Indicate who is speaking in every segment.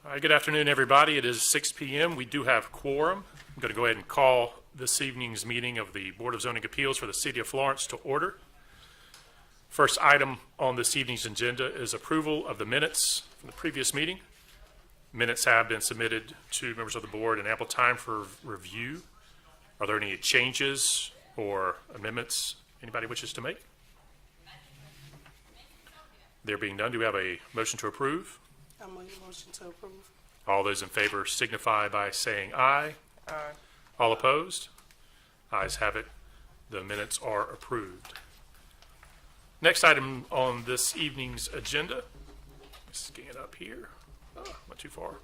Speaker 1: All right, good afternoon, everybody. It is 6 p.m. We do have quorum. I'm going to go ahead and call this evening's meeting of the Board of Zoning Appeals for the City of Florence to order. First item on this evening's agenda is approval of the minutes from the previous meeting. Minutes have been submitted to members of the board in ample time for review. Are there any changes or amendments anybody wishes to make? There being none, do we have a motion to approve?
Speaker 2: I'm on your motion to approve.
Speaker 1: All those in favor signify by saying aye.
Speaker 2: Aye.
Speaker 1: All opposed? Ayes have it. The minutes are approved. Next item on this evening's agenda. Scan up here. Oh, not too far.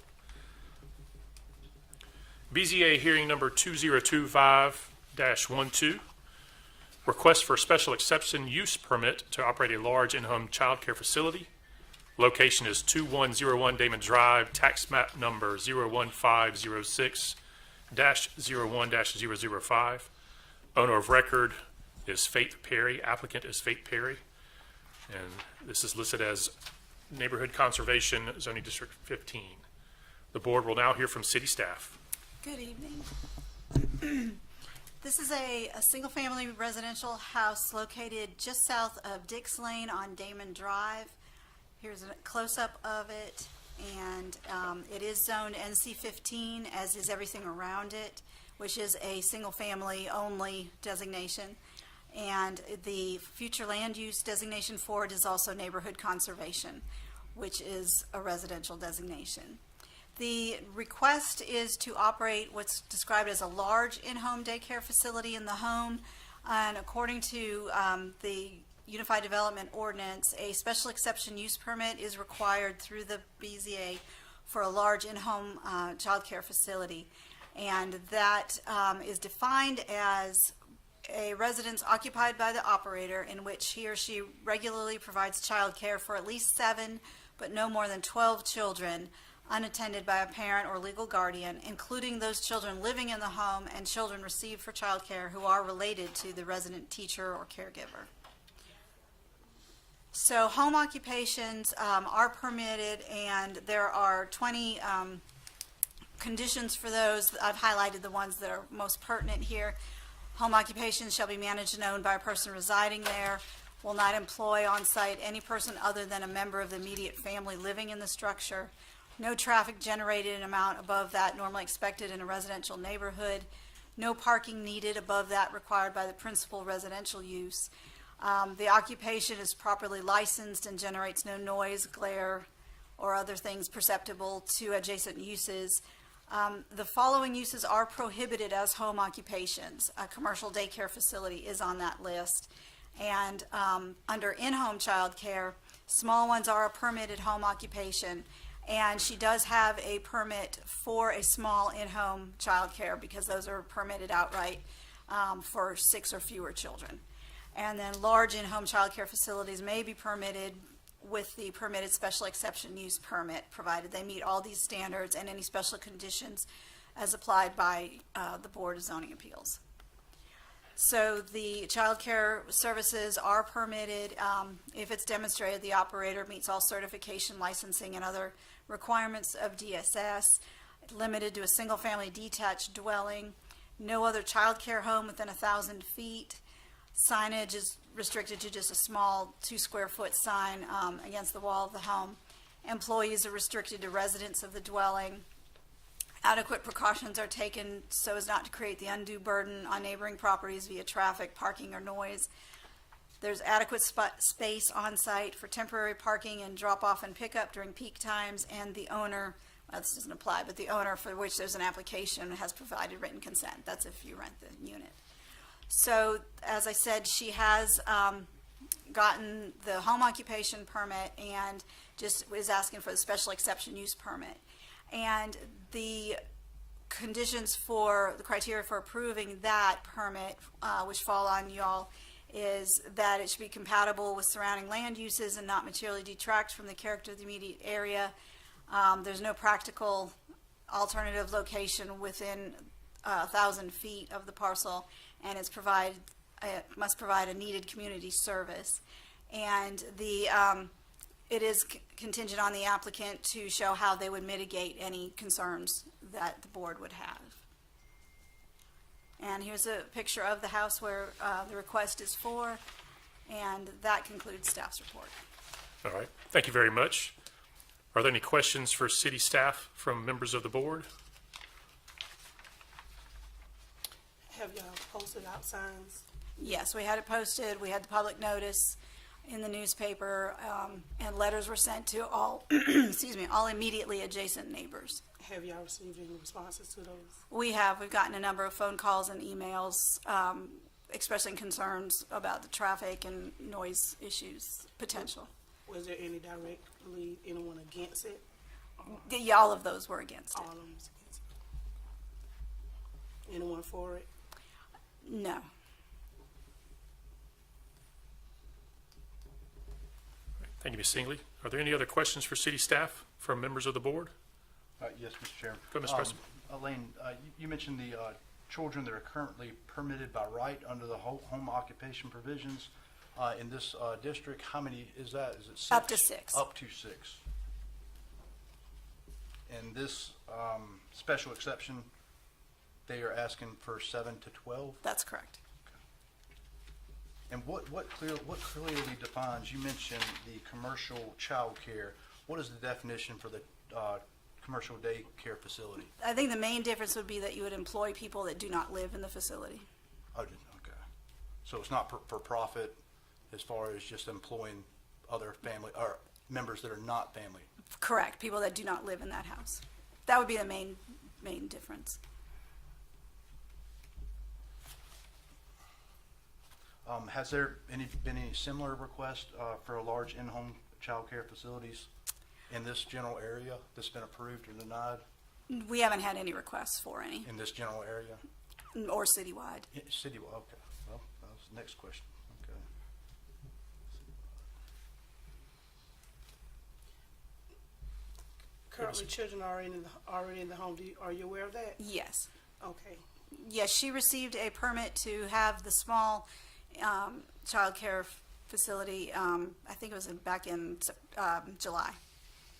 Speaker 1: BZA hearing number 2025-12. Request for special exception use permit to operate a large in-home child care facility. Location is 2101 Damon Drive, tax map number 01506-01-005. Owner of record is Faith Perry. Applicant is Faith Perry. And this is listed as Neighborhood Conservation Zoning District 15. The board will now hear from city staff.
Speaker 3: Good evening. This is a single-family residential house located just south of Dix Lane on Damon Drive. Here's a close-up of it, and it is zoned NC-15, as is everything around it, which is a single-family only designation. And the future land use designation for it is also neighborhood conservation, which is a residential designation. The request is to operate what's described as a large in-home daycare facility in the home, and according to the Unified Development Ordinance, a special exception use permit is required through the BZA for a large in-home child care facility, and that is defined as a residence occupied by the operator in which he or she regularly provides child care for at least 7 but no more than 12 children unattended by a parent or legal guardian, including those children living in the home and children received for child care who are related to the resident teacher or caregiver. So home occupations are permitted, and there are 20 conditions for those. I've highlighted the ones that are most pertinent here. Home occupations shall be managed and owned by a person residing there, will not employ on site any person other than a member of the immediate family living in the structure. No traffic generated in amount above that normally expected in a residential neighborhood. No parking needed above that required by the principal residential use. The occupation is properly licensed and generates no noise, glare, or other things perceptible to adjacent uses. The following uses are prohibited as home occupations. A commercial daycare facility is on that list. And under in-home child care, small ones are a permitted home occupation. And she does have a permit for a small in-home child care because those are permitted outright for 6 or fewer children. And then large in-home child care facilities may be permitted with the permitted special exception use permit, provided they meet all these standards and any special conditions as applied by the Board of Zoning Appeals. So the child care services are permitted if it's demonstrated the operator meets all certification, licensing, and other requirements of DSS, limited to a single-family detached dwelling, no other child care home within 1,000 feet. Signage is restricted to just a small 2-square-foot sign against the wall of the home. Employees are restricted to residents of the dwelling. Adequate precautions are taken so as not to create the undue burden on neighboring properties via traffic, parking, or noise. There's adequate space on site for temporary parking and drop-off and pickup during peak times, and the owner, well, this doesn't apply, but the owner for which there's an application has provided written consent. That's if you rent the unit. So, as I said, she has gotten the home occupation permit and just is asking for the special exception use permit. And the conditions for the criteria for approving that permit, which fall on y'all, is that it should be compatible with surrounding land uses and not materially detract from the character of the immediate area. There's no practical alternative location within 1,000 feet of the parcel, and it must provide a needed community service. And the It is contingent on the applicant to show how they would mitigate any concerns that the board would have. And here's a picture of the house where the request is for, and that concludes staff's report.
Speaker 1: All right, thank you very much. Are there any questions for city staff from members of the board?
Speaker 2: Have y'all posted out signs?
Speaker 3: Yes, we had it posted, we had the public notice in the newspaper, and letters were sent to all, excuse me, all immediately adjacent neighbors.
Speaker 2: Have y'all received any responses to those?
Speaker 3: We've gotten a number of phone calls and emails, expressing concerns about the traffic and noise issues potential.
Speaker 2: Was there any directly anyone against it?
Speaker 3: Yeah, all of those were against
Speaker 2: All
Speaker 3: it.
Speaker 2: of them was against it? Anyone for it?
Speaker 3: No.
Speaker 1: Thank you, Ms. Singley. Are there any other questions for city staff from members of the board?
Speaker 4: Yes, Mr. Chairman.
Speaker 1: Go ahead, Mr. President.
Speaker 4: Elaine, you mentioned the children that are currently permitted by right under the home occupation provisions in this district. How many is that? Is it 6?
Speaker 3: Up to 6.
Speaker 4: Up to 6. And this special exception, they are asking for 7 to 12?
Speaker 3: That's correct.
Speaker 4: And what clearly defines, you mentioned the commercial child care. What is the definition for the commercial daycare facility?
Speaker 3: I think the main difference would be that you would employ people that do not live in the facility.
Speaker 4: Oh, okay. So it's not for profit as far as just employing other family or members that are not family?
Speaker 3: Correct, people that do not live in that house. That would be the main difference.
Speaker 4: Has there been any similar request for a large in-home child care facilities in this general area that's been approved or denied
Speaker 3: We haven't had any requests for any,
Speaker 4: in this general area?
Speaker 3: or citywide.
Speaker 4: City, okay. Well, that was the next question. Okay.
Speaker 2: Currently, children are already in the home. Are you aware of that?
Speaker 3: Yes.
Speaker 2: Okay.
Speaker 3: Yes, she received a permit to have the small child care facility, I think it was back in July.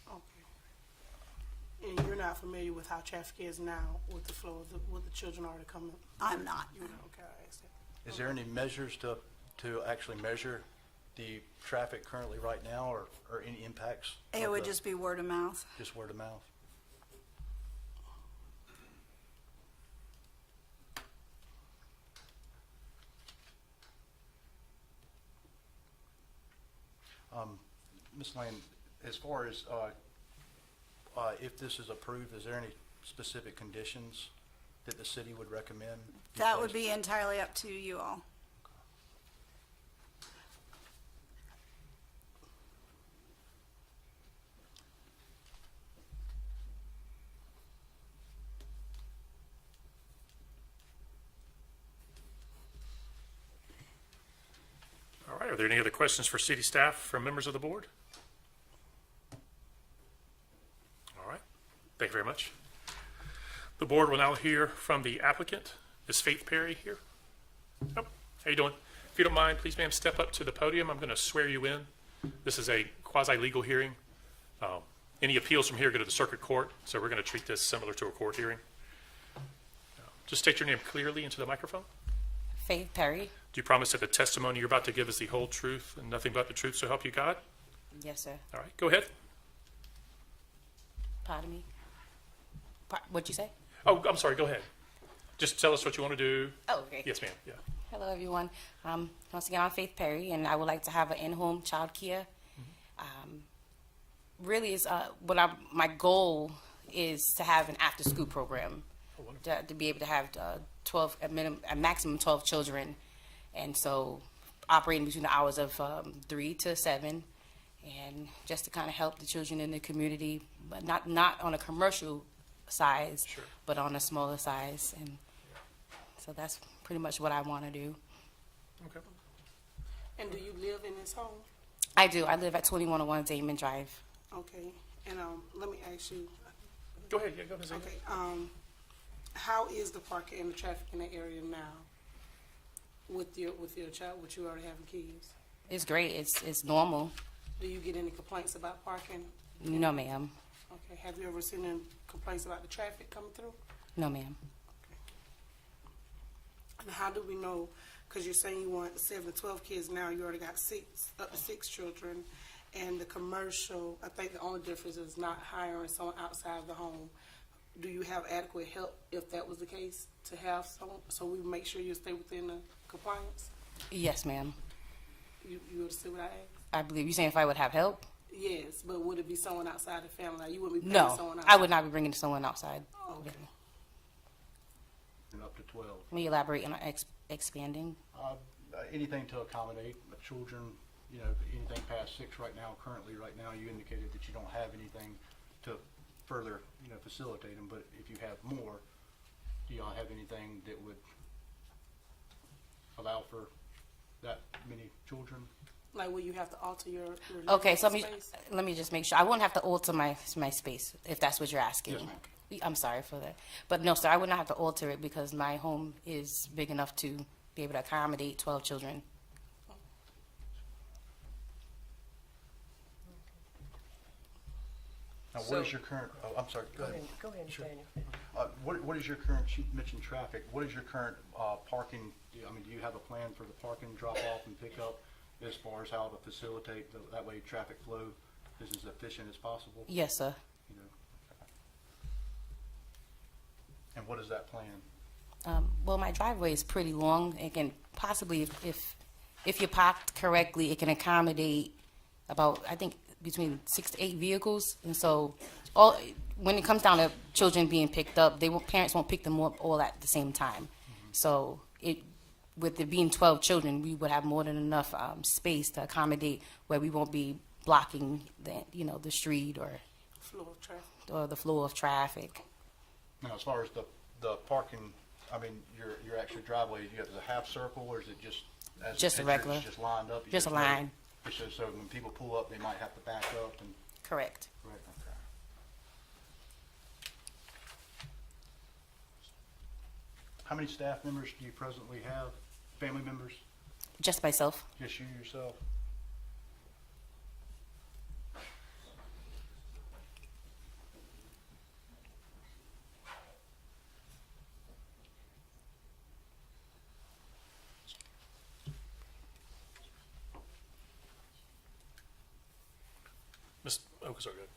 Speaker 2: Okay. And you're not familiar with how traffic is now with the flow of with the children already coming?
Speaker 3: I'm not.
Speaker 2: You're not, okay, I asked that.
Speaker 4: Is there any measures to actually measure the traffic currently right now or any impacts?
Speaker 3: It
Speaker 4: of
Speaker 3: would
Speaker 4: the-
Speaker 3: just be word of mouth.
Speaker 4: Just word of mouth? Ms. Lane, as far as if this is approved, is there any specific conditions that the city would recommend?
Speaker 3: That would be entirely up to you all.
Speaker 1: All right, are there any other questions for city staff from members of the board? All right, thank you very much. The board will now hear from the applicant. Is Faith Perry here? Oh, how you doing? If you don't mind, please, ma'am, step up to the podium. I'm going to swear you in. This is a quasi-legal hearing. Any appeals from here go to the circuit court, so we're going to treat this similar to a court hearing. Just state your name clearly into the microphone.
Speaker 5: Faith Perry.
Speaker 1: Do you promise that the testimony you're about to give is the whole truth and nothing but the truth, so help you God?
Speaker 5: Yes, sir.
Speaker 1: All right, go ahead.
Speaker 5: Pardon me. What'd you say?
Speaker 1: Oh, I'm sorry, go ahead. Just tell us what you want to do.
Speaker 5: Oh, okay.
Speaker 1: Yes, ma'am, yeah.
Speaker 5: Hello, everyone. Once again, I'm Faith Perry, and I would like to have an in-home child care. Really, is my goal is to have an after-school program to be able to have 12, a maximum 12 children, and so operating between the hours of 3 to 7, and just to kind of help the children in the community, but not on a commercial size,
Speaker 1: Sure.
Speaker 5: but on a smaller size, and so that's pretty much what I want to do.
Speaker 1: Okay.
Speaker 2: And do you live in this home?
Speaker 5: I do. I live at 2101 Damon Drive.
Speaker 2: Okay. And let me ask you.
Speaker 1: Go ahead, yeah, go ahead.
Speaker 2: Okay. How is the parking and the traffic in the area now? With your child, with you already having kids?
Speaker 5: It's great. It's normal.
Speaker 2: Do you get any complaints about parking?
Speaker 5: No, ma'am.
Speaker 2: Okay, have you ever seen any complaints about the traffic coming through?
Speaker 5: No, ma'am.
Speaker 2: And how do we know, because you're saying you want 7 to 12 kids now, you already got up to 6 children, and the commercial, I think the only difference is not hiring someone outside of the home. Do you have adequate help if that was the case, to have someone, so we make sure you stay within the compliance?
Speaker 5: Yes, ma'am.
Speaker 2: You understand what I asked?
Speaker 5: I believe you're saying if I would have help.
Speaker 2: Yes, but would it be someone outside the family? Like, you wouldn't be paying
Speaker 5: No,
Speaker 2: someone outside?
Speaker 5: I would not be bringing someone outside.
Speaker 2: Okay.
Speaker 4: And up to 12.
Speaker 5: Let me elaborate on expanding.
Speaker 4: Anything to accommodate the children, you know, anything past 6 right now, currently right now, you indicated that you don't have anything to further, you know, facilitate them, but if you have more, do y'all have anything that would allow for that many children?
Speaker 2: Like, will you have to alter your
Speaker 5: Okay, so
Speaker 2: living space?
Speaker 5: let me just make sure. I won't have to alter my space, if that's what you're asking.
Speaker 4: Yes, ma'am.
Speaker 5: I'm sorry for that. But no, sir, I would not have to alter it because my home is big enough to be able to accommodate 12 children.
Speaker 4: Now, what is your current, oh, I'm sorry, go ahead.
Speaker 6: Go ahead,
Speaker 4: Sure.
Speaker 6: Daniel.
Speaker 4: What is your current, you mentioned traffic, what is your current parking, do you have a plan for the parking drop-off and pickup as far as how to facilitate, that way traffic flow is as efficient as possible?
Speaker 5: Yes, sir.
Speaker 4: You know? And what is that plan?
Speaker 5: Well, my driveway is pretty long. It can possibly, if you're parked correctly, it can accommodate about, I think, between 6 to 8 vehicles. And so, when it comes down to children being picked up, parents won't pick them up all at the same time.
Speaker 4: Mm-hmm.
Speaker 5: So, with there being 12 children, we would have more than enough space to accommodate where we won't be blocking the street
Speaker 2: Flow of traffic.
Speaker 5: or the flow of traffic.
Speaker 4: Now, as far as the parking, I mean, your actual driveway, do you have a half circle, or is it just as
Speaker 5: Just a
Speaker 4: picture,
Speaker 5: regular.
Speaker 4: it's just lined up? You
Speaker 5: Just a
Speaker 4: know,
Speaker 5: line.
Speaker 4: So when people pull up, they might have to back up and,
Speaker 5: Correct.
Speaker 4: right, okay. How many staff members do you presently have? Family members?
Speaker 5: Just myself.
Speaker 4: Just you yourself?
Speaker 1: Ms. Oh, sorry, go ahead.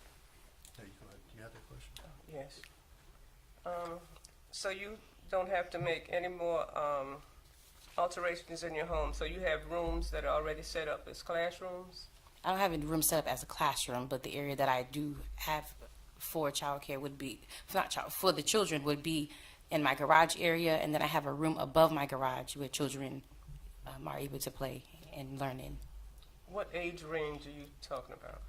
Speaker 4: There you go ahead. Do you have that question?
Speaker 6: Yes. So you don't have to make any more alterations in your home. So you have rooms that are already set up as classrooms?
Speaker 5: I don't have a room set up as a classroom, but the area that I do have for childcare would be, for the children would be in my garage area, and then I have a room above my garage where children are able to play and learn in.
Speaker 6: What age range are you talking about?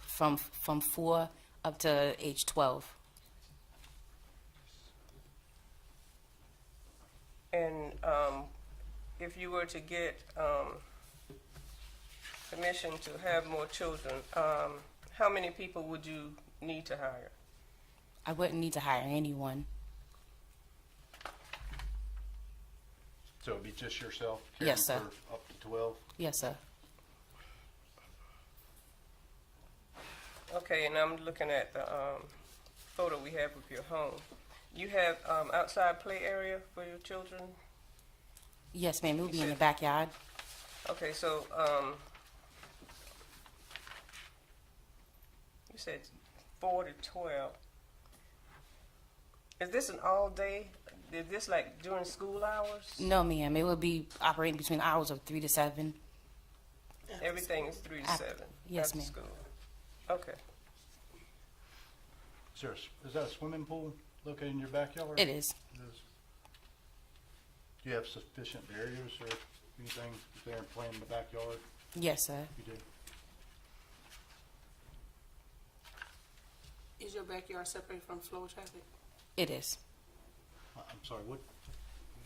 Speaker 5: From 4 up to age 12.
Speaker 6: And if you were to get permission to have more children, how many people would you need to hire?
Speaker 5: I wouldn't need to hire anyone.
Speaker 4: So it'd be just yourself?
Speaker 5: Yes,
Speaker 4: caring
Speaker 5: sir.
Speaker 4: for up to 12?
Speaker 5: Yes, sir.
Speaker 6: Okay, and I'm looking at the photo we have of your home. You have outside play area for your children?
Speaker 5: Yes, ma'am. It would be in the
Speaker 6: said-
Speaker 5: backyard.
Speaker 6: Okay, so you said 4 to 12. Is this an all day? Is this like during school hours?
Speaker 5: No, ma'am. It would be operating between hours of 3 to 7.
Speaker 6: Everything is 3 to
Speaker 5: After-
Speaker 6: 7?
Speaker 5: yes,
Speaker 6: after
Speaker 5: ma'am.
Speaker 6: school. Okay.
Speaker 4: Is that a swimming pool located in your backyard?
Speaker 5: It is.
Speaker 4: It is. Do you have sufficient barriers or anything there and playing in the backyard?
Speaker 5: Yes, sir.
Speaker 4: You do?
Speaker 2: Is your backyard separated from flow of traffic?
Speaker 5: It is.
Speaker 4: I'm sorry, what?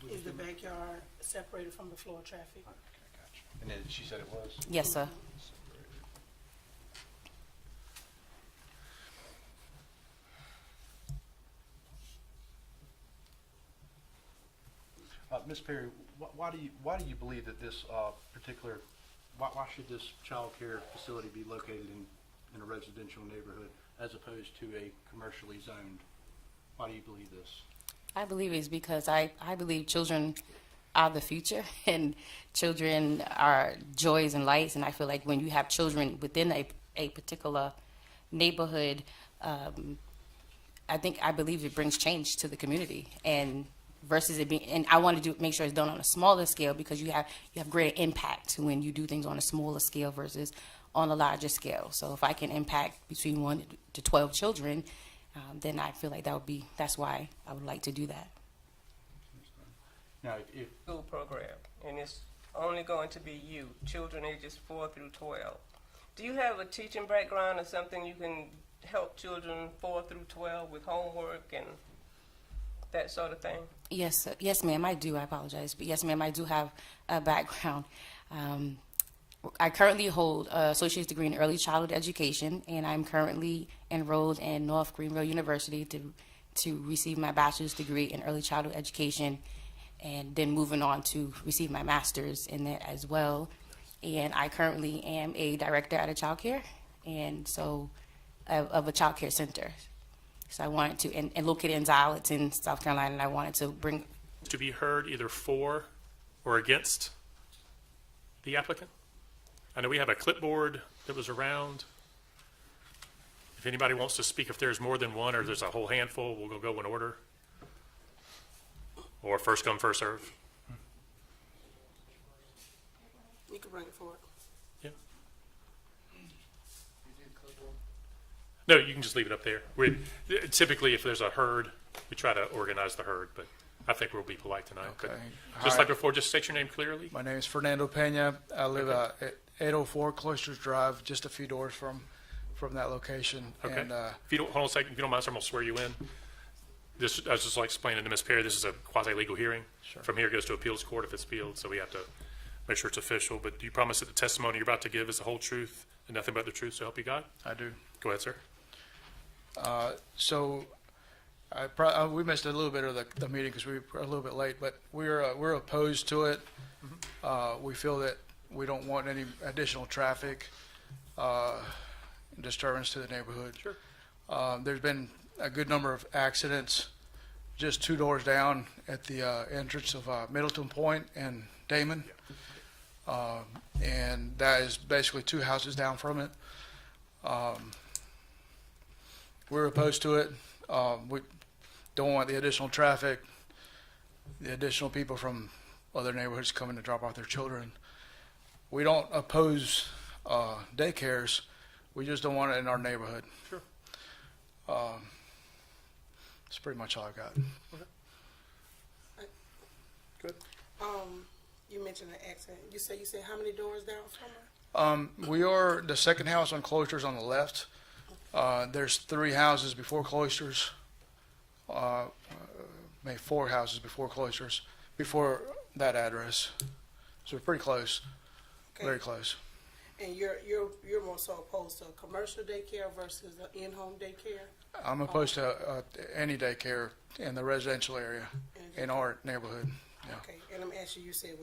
Speaker 2: Is the backyard separated from the flow of traffic?
Speaker 4: Okay, gotcha. And then she said it was?
Speaker 5: Yes, sir.
Speaker 4: Ms. Perry, why do you believe that this particular why should this child care facility be located in a residential neighborhood as opposed to a commercially zoned? Why do you believe this?
Speaker 5: I believe it's because I believe children are the future and children are joys and lights. And I feel like when you have children within a particular neighborhood, I believe it brings change to the community. And versus it being, and I want to make sure it's done on a smaller scale because you have greater impact when you do things on a smaller scale versus on a larger scale. So if I can impact between 1 to 12 children, then I feel like that's why I would like to do that.
Speaker 4: Now, if
Speaker 6: School program, and it's only going to be you, children ages 4 through 12. Do you have a teaching background or something you can help children 4 through 12 with homework and that sort of thing?
Speaker 5: Yes, yes, ma'am, I do. I apologize. But yes, ma'am, I do have a background. I currently hold an associate's degree in early childhood education, and I'm currently enrolled in North Greenville University to receive my bachelor's degree in early childhood education, and then moving on to receive my master's in that as well. And I currently am a director at a child care, and so of a child care center. So I wanted to, and located in Zolitz in South Carolina, and I wanted to bring.
Speaker 1: To be heard either for or against the applicant? I know we have a clipboard that was around. If anybody wants to speak, if there's more than one or there's a whole handful, we'll go in order. Or first come, first serve.
Speaker 2: You can bring it forward.
Speaker 1: Yeah. No, you can just leave it up there. Typically, if there's a herd, we try to organize the herd, but I think we'll be polite tonight. But
Speaker 7: Okay.
Speaker 1: just
Speaker 7: Hi.
Speaker 1: like before, just state your name clearly.
Speaker 7: My name is Fernando Pena. I live at 804 Cloisters Drive, just a few doors from that location.
Speaker 1: Okay.
Speaker 7: And
Speaker 1: If you don't, hold on a second, if you don't mind, sir, I'm going to swear you in. This, I was just like explaining to Ms. Perry, this is a quasi-legal hearing.
Speaker 7: Sure.
Speaker 1: From here, it goes to appeals court if it's appealed, so we have to make sure it's official. But do you promise that the testimony you're about to give is the whole truth and nothing but the truth, so help you God?
Speaker 7: I do.
Speaker 1: Go ahead, sir.
Speaker 7: So we missed a little bit of the meeting because we were a little bit late, but we're opposed to it. We feel that we don't want any additional traffic disturbance to the neighborhood.
Speaker 1: Sure.
Speaker 7: There's been a good number of accidents just 2 doors down at the entrance of Middleton Point and Damon. And that is basically 2 houses down from it. We're opposed to it. We don't want the additional traffic, the additional people from other neighborhoods coming to drop off their children. We don't oppose daycares. We just don't want it in our neighborhood.
Speaker 1: Sure.
Speaker 7: That's pretty much all I got.
Speaker 1: Good.
Speaker 2: You mentioned an accident. You said how many doors down from her?
Speaker 7: We are the second house on Cloisters on the left. There's 3 houses before Cloisters, maybe 4 houses before Cloisters, before that address. So we're pretty close,
Speaker 2: Okay.
Speaker 7: very close.
Speaker 2: And you're more so opposed to a commercial daycare versus an in-home daycare?
Speaker 7: I'm opposed to any daycare in the residential area in our neighborhood. Yeah.
Speaker 2: Okay, and I'm asking you said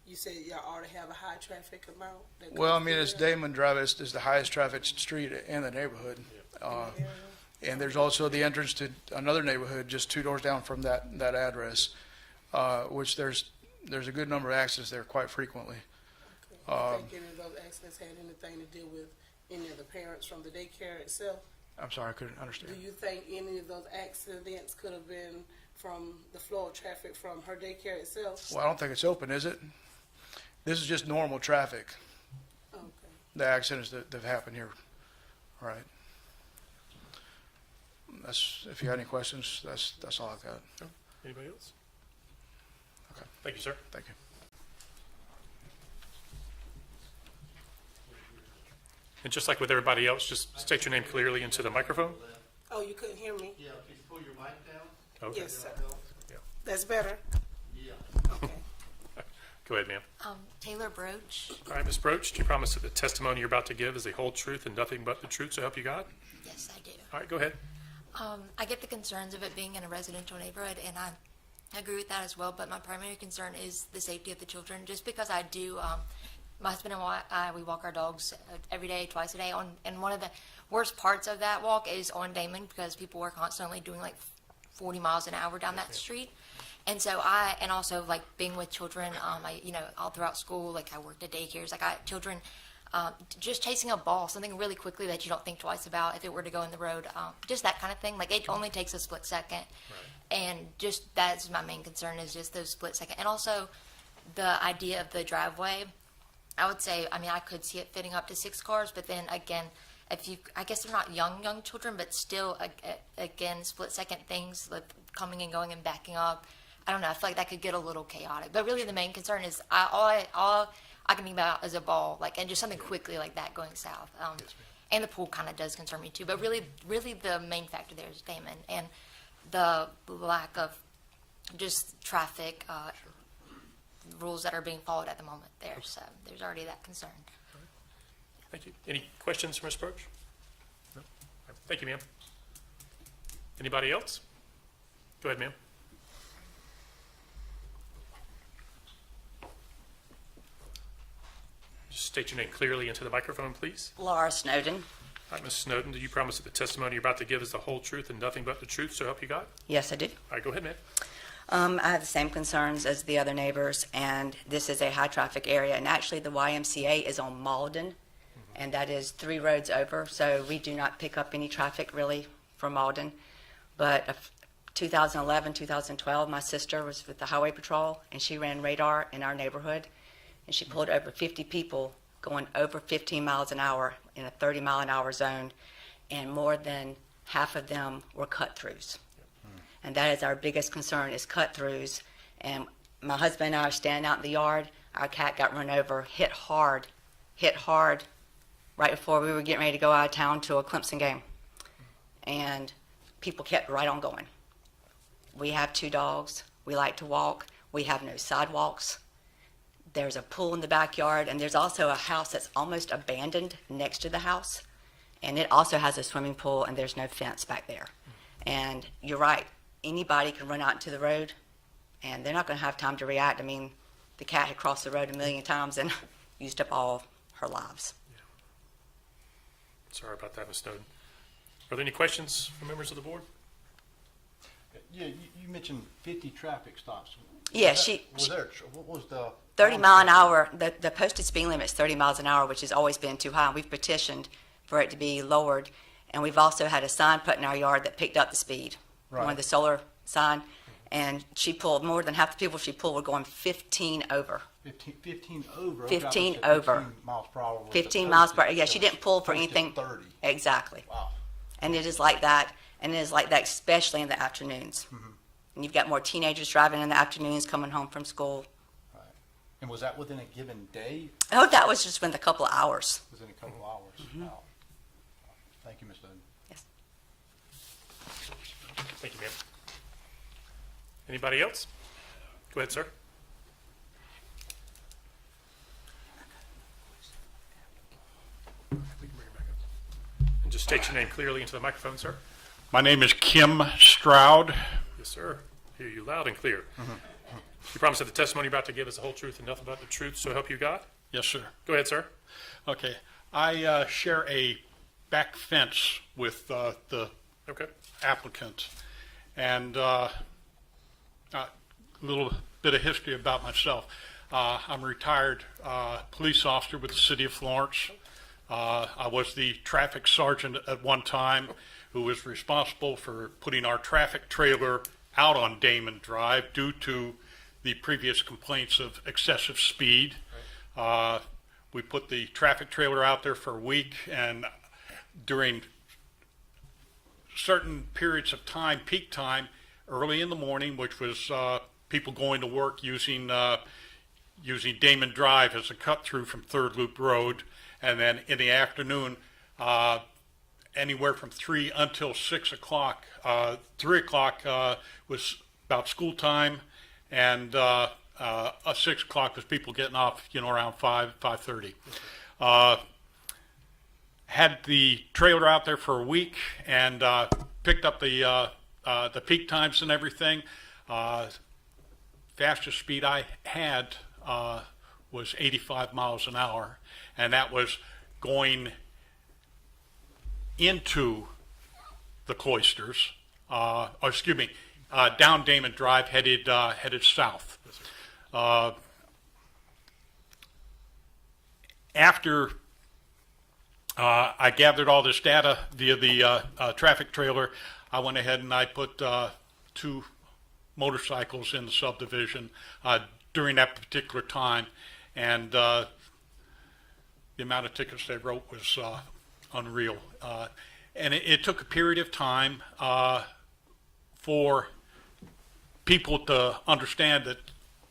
Speaker 2: you said y'all already have a high traffic amount? that
Speaker 7: Well, I
Speaker 2: goes
Speaker 7: mean,
Speaker 2: through
Speaker 7: it's
Speaker 2: there?
Speaker 7: Damon Drive is the highest traffic street in the neighborhood.
Speaker 2: Yeah.
Speaker 7: And there's also the entrance to another neighborhood just 2 doors down from that address, which there's a good number of accidents there quite frequently.
Speaker 2: Do you think any of those accidents had anything to do with any of the parents from the daycare itself?
Speaker 7: I'm sorry, I couldn't
Speaker 2: Do
Speaker 7: understand.
Speaker 2: you think any of those accidents could have been from the flow of traffic from her daycare itself?
Speaker 7: Well, I don't think it's open, is it? This is just normal traffic,
Speaker 2: Okay.
Speaker 7: the accidents that have happened here. Right. If you have any questions, that's all I've got.
Speaker 1: Anybody else?
Speaker 7: Okay.
Speaker 1: Thank you, sir.
Speaker 7: Thank you.
Speaker 1: And just like with everybody else, just state your name clearly into the microphone.
Speaker 2: Oh, you couldn't hear me?
Speaker 8: Yeah, can you pull your mic down?
Speaker 1: Okay.
Speaker 2: Yes, sir.
Speaker 1: Yeah.
Speaker 2: That's better?
Speaker 8: Yeah.
Speaker 2: Okay.
Speaker 1: Go ahead, ma'am.
Speaker 9: Taylor Broach.
Speaker 1: All right, Ms. Broach, do you promise that the testimony you're about to give is the whole truth and nothing but the truth, so help you God?
Speaker 9: Yes, I do.
Speaker 1: All right, go ahead.
Speaker 9: I get the concerns of it being in a residential neighborhood, and I agree with that as well, but my primary concern is the safety of the children. Just because I do my husband and I, we walk our dogs every day, twice a day. And one of the worst parts of that walk is on Damon because people were constantly doing like 40 miles an hour down that street. And so and also like being with children, all throughout school, like I worked at daycares, I got children, just chasing a ball, something really quickly that you don't think twice about if it were to go in the road, just that kind of thing. Like it only takes a split second. Right. And just that's my main concern is just those split second. And also the idea of the driveway, I would say, I could see it fitting up to 6 cars, but then again, I guess they're not young children, but still, again, split second things like coming and going and backing up. I don't know. I feel like that could get a little chaotic. But really, the main concern is all I can think about is a ball, and just something quickly like that going south. And the pool kind of does concern me too. But really, the main factor there is Damon and the lack of just traffic rules that are being followed at the moment there. So there's already that concern.
Speaker 1: Thank you. Any questions for Ms. Birch? No? Thank you, ma'am. Anybody else? Go ahead, ma'am. Just state your name clearly into the microphone, please.
Speaker 10: Laura Snowden.
Speaker 1: All right, Ms. Snowden, do you promise that the testimony you're about to give is the whole truth and nothing but the truth, so help you God?
Speaker 10: Yes, I do.
Speaker 1: All right, go ahead, ma'am.
Speaker 10: I have the same concerns as the other neighbors, and this is a high-traffic area. And actually, the YMCA is on Malden, and that is 3 roads over, so we do not pick up any traffic really from Malden. But 2011, 2012, my sister was with the Highway Patrol, and she ran radar in our neighborhood, and she pulled over 50 people going over 15 miles an hour in a 30-mile-an-hour zone, and more than half of them were cut-throughs. And that is our biggest concern is cut-throughs. And my husband and I are standing out in the yard. Our cat got run over, hit hard right before we were getting ready to go out of town to a Clemson game. And people kept right on going. We have 2 dogs. We like to walk. We have no sidewalks. There's a pool in the backyard, and there's also a house that's almost abandoned next to the house. And it also has a swimming pool, and there's no fence back there. And you're right. Anybody can run out into the road, and they're not going to have time to react. The cat had crossed the road a million times and used up all her lives.
Speaker 1: Sorry about that, Ms. Snowden. Are there any questions from members of the board?
Speaker 4: Yeah, you mentioned 50 traffic stops.
Speaker 10: Yeah,
Speaker 4: What was the
Speaker 10: 30 mile an hour, the posted speed limit is 30 miles an hour, which has always been too high. We've petitioned for it to be lowered, and we've also had a sign put in our yard that picked up the speed.
Speaker 4: Right.
Speaker 10: One of the solar sign, and she pulled, more than half the people she pulled were going 15 over.
Speaker 4: 15 over?
Speaker 10: 15
Speaker 4: Okay, I was at
Speaker 10: over.
Speaker 4: 15 miles per hour. was
Speaker 10: 15
Speaker 4: the
Speaker 10: miles per,
Speaker 4: posted,
Speaker 10: yeah, she didn't pull for
Speaker 4: posted
Speaker 10: anything.
Speaker 4: 30.
Speaker 10: Exactly.
Speaker 4: Wow.
Speaker 10: And it is like that, especially in the afternoons.
Speaker 4: Mm-hmm.
Speaker 10: And you've got more teenagers driving in the afternoons coming home from school.
Speaker 4: Right. And was that within a given day?
Speaker 10: Oh, that was just within a couple of hours.
Speaker 4: Within a couple hours? Wow. Thank you, Ms. Snowden.
Speaker 10: Yes.
Speaker 1: Thank you, ma'am. Anybody else? Go ahead, sir. We can bring it back up. And just state your name clearly into the microphone, sir.
Speaker 11: My name is Kim Stroud.
Speaker 1: Yes, sir. Hear you loud and clear. You promise that the testimony you're about to give is the whole truth and nothing but the truth, so help you God?
Speaker 11: Yes, sir.
Speaker 1: Go ahead, sir.
Speaker 11: Okay. I share a back fence with the
Speaker 1: Okay.
Speaker 11: applicant. And a little bit of history about myself. I'm a retired police officer with the city of Florence. I was the traffic sergeant at one time who was responsible for putting our traffic trailer out on Damon Drive due to the previous complaints of excessive speed. We put the traffic trailer out there for a week, and during certain periods of time, peak time, early in the morning, which was people going to work using Damon Drive as a cut through from Third Loop Road, and then in the afternoon, anywhere from 3 until 6 o'clock. 3 o'clock was about school time, and 6 o'clock was people getting off, around 5:30. Had the trailer out there for a week and picked up the peak times and everything. Fastest speed I had was 85 miles an hour, and that was going into the cloisters, down Damon Drive, headed south. After I gathered all this data via the traffic trailer, I went ahead and I put 2 motorcycles in the subdivision during that particular time, and the amount of tickets they wrote was unreal. And it took a period of time for people to understand that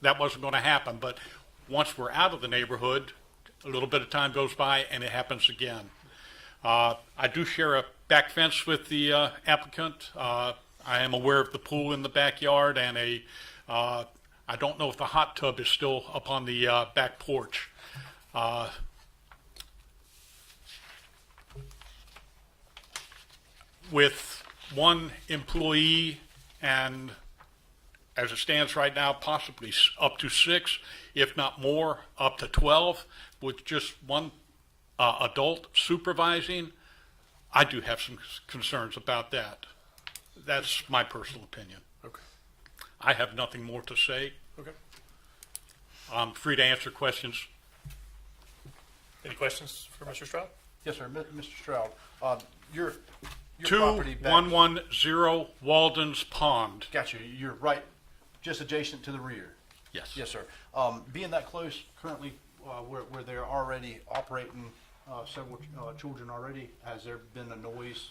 Speaker 11: that wasn't going to happen. But once we're out of the neighborhood, a little bit of time goes by and it happens again. I do share a back fence with the applicant. I am aware of the pool in the backyard and I don't know if the hot tub is still up on the back porch. With 1 employee and as it stands right now, possibly up to 6, if not more, up to 12, with just 1 adult supervising, I do have some concerns about that. That's my personal opinion.
Speaker 1: Okay.
Speaker 11: I have nothing more to say.
Speaker 1: Okay.
Speaker 11: I'm free to answer questions.
Speaker 1: Any questions for Mr. Stroud?
Speaker 4: Yes, sir. Mr. Stroud, your property back.
Speaker 11: 2110 Walden's Pond.
Speaker 4: Got you. You're right, just adjacent to the rear.
Speaker 11: Yes.
Speaker 4: Yes, sir. Being that close currently, where they're already operating several children already, has there been a noise?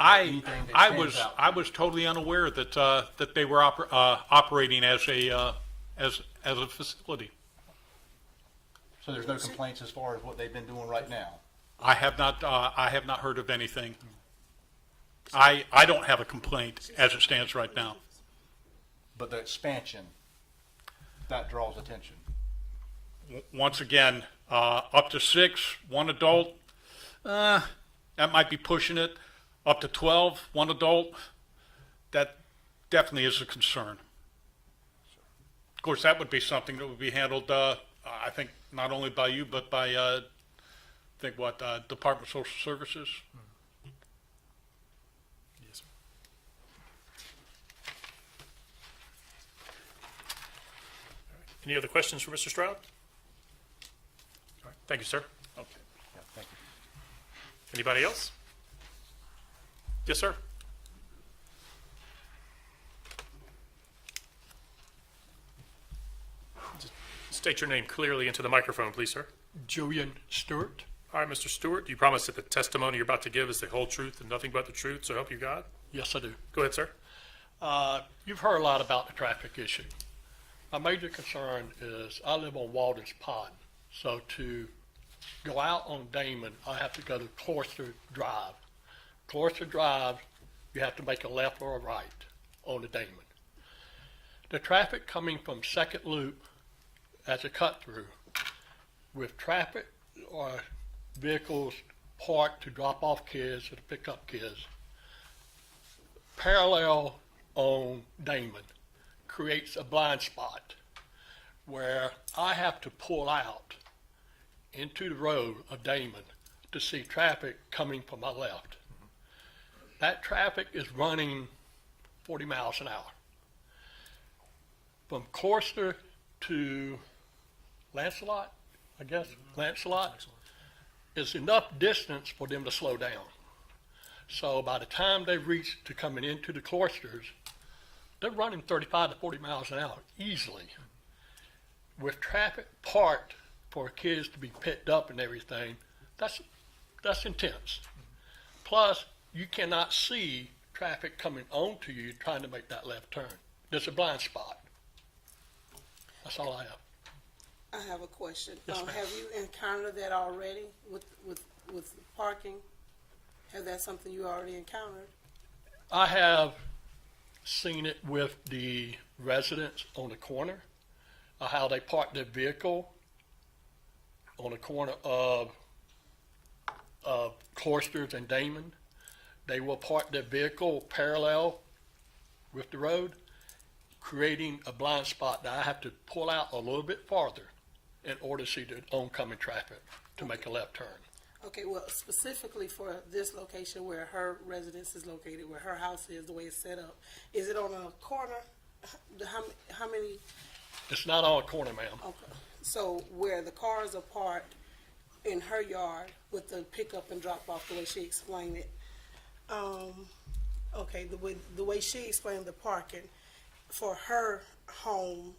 Speaker 4: Anything that stands out?
Speaker 11: I was totally unaware that that they were operating as a facility.
Speaker 4: So there's no complaints as far as what they've been doing right now?
Speaker 11: I have not heard of anything. I don't have a complaint as it stands right now.
Speaker 4: But the expansion, that draws attention.
Speaker 11: Once again, up to 6, 1 adult, that might be pushing it. Up to 12, 1 adult, that definitely is a concern. Of course, that would be something that would be handled, I think, not only by you, but by, Department of Social Services.
Speaker 1: Yes. Any other questions for Mr. Stroud? All right. Thank you, sir.
Speaker 11: Okay.
Speaker 4: Yeah, thank you.
Speaker 1: Anybody else? Yes, sir. Just state your name clearly into the microphone, please, sir.
Speaker 12: Julian Stewart.
Speaker 1: All right, Mr. Stewart, do you promise that the testimony you're about to give is the whole truth and nothing but the truth, so help you God?
Speaker 12: Yes, I do.
Speaker 1: Go ahead, sir.
Speaker 12: You've heard a lot about the traffic issue. My major concern is I live on Walden's Pond, so to go out on Damon, I have to go to Cloister Drive. Cloister Drive, you have to make a left or a right on the Damon. The traffic coming from Second Loop as a cut through with traffic or vehicles parked to drop off kids or to pick up kids, parallel on Damon creates a blind spot where I have to pull out into the road of Damon to see traffic coming from my left. That traffic is running 40 miles an hour. From Cloister to Lancelot, I guess, Lancelot, is enough distance for them to slow down. So by the time they reach to coming into the cloisters, they're running 35 to 40 miles an hour easily. With traffic parked for kids to be picked up and everything, that's intense. Plus, you cannot see traffic coming onto you trying to make that left turn. There's a blind spot. That's all I have.
Speaker 2: I have a question.
Speaker 12: Yes, ma'am.
Speaker 2: Have you encountered that already with parking? Has that something you already encountered?
Speaker 12: I have seen it with the residents on the corner, how they park their vehicle on the corner of Cloisters and Damon. They will park their vehicle parallel with the road, creating a blind spot that I have to pull out a little bit farther in order to see the oncoming traffic to make a left turn.
Speaker 2: Okay, well, specifically for this location where her residence is located, where her house is, the way it's set up, is it on a corner? How many,
Speaker 12: It's not on a corner, ma'am.
Speaker 2: okay, so where the cars are parked in her yard with the pickup and drop off, the way she explained it. Okay, the way she explained the parking for her home,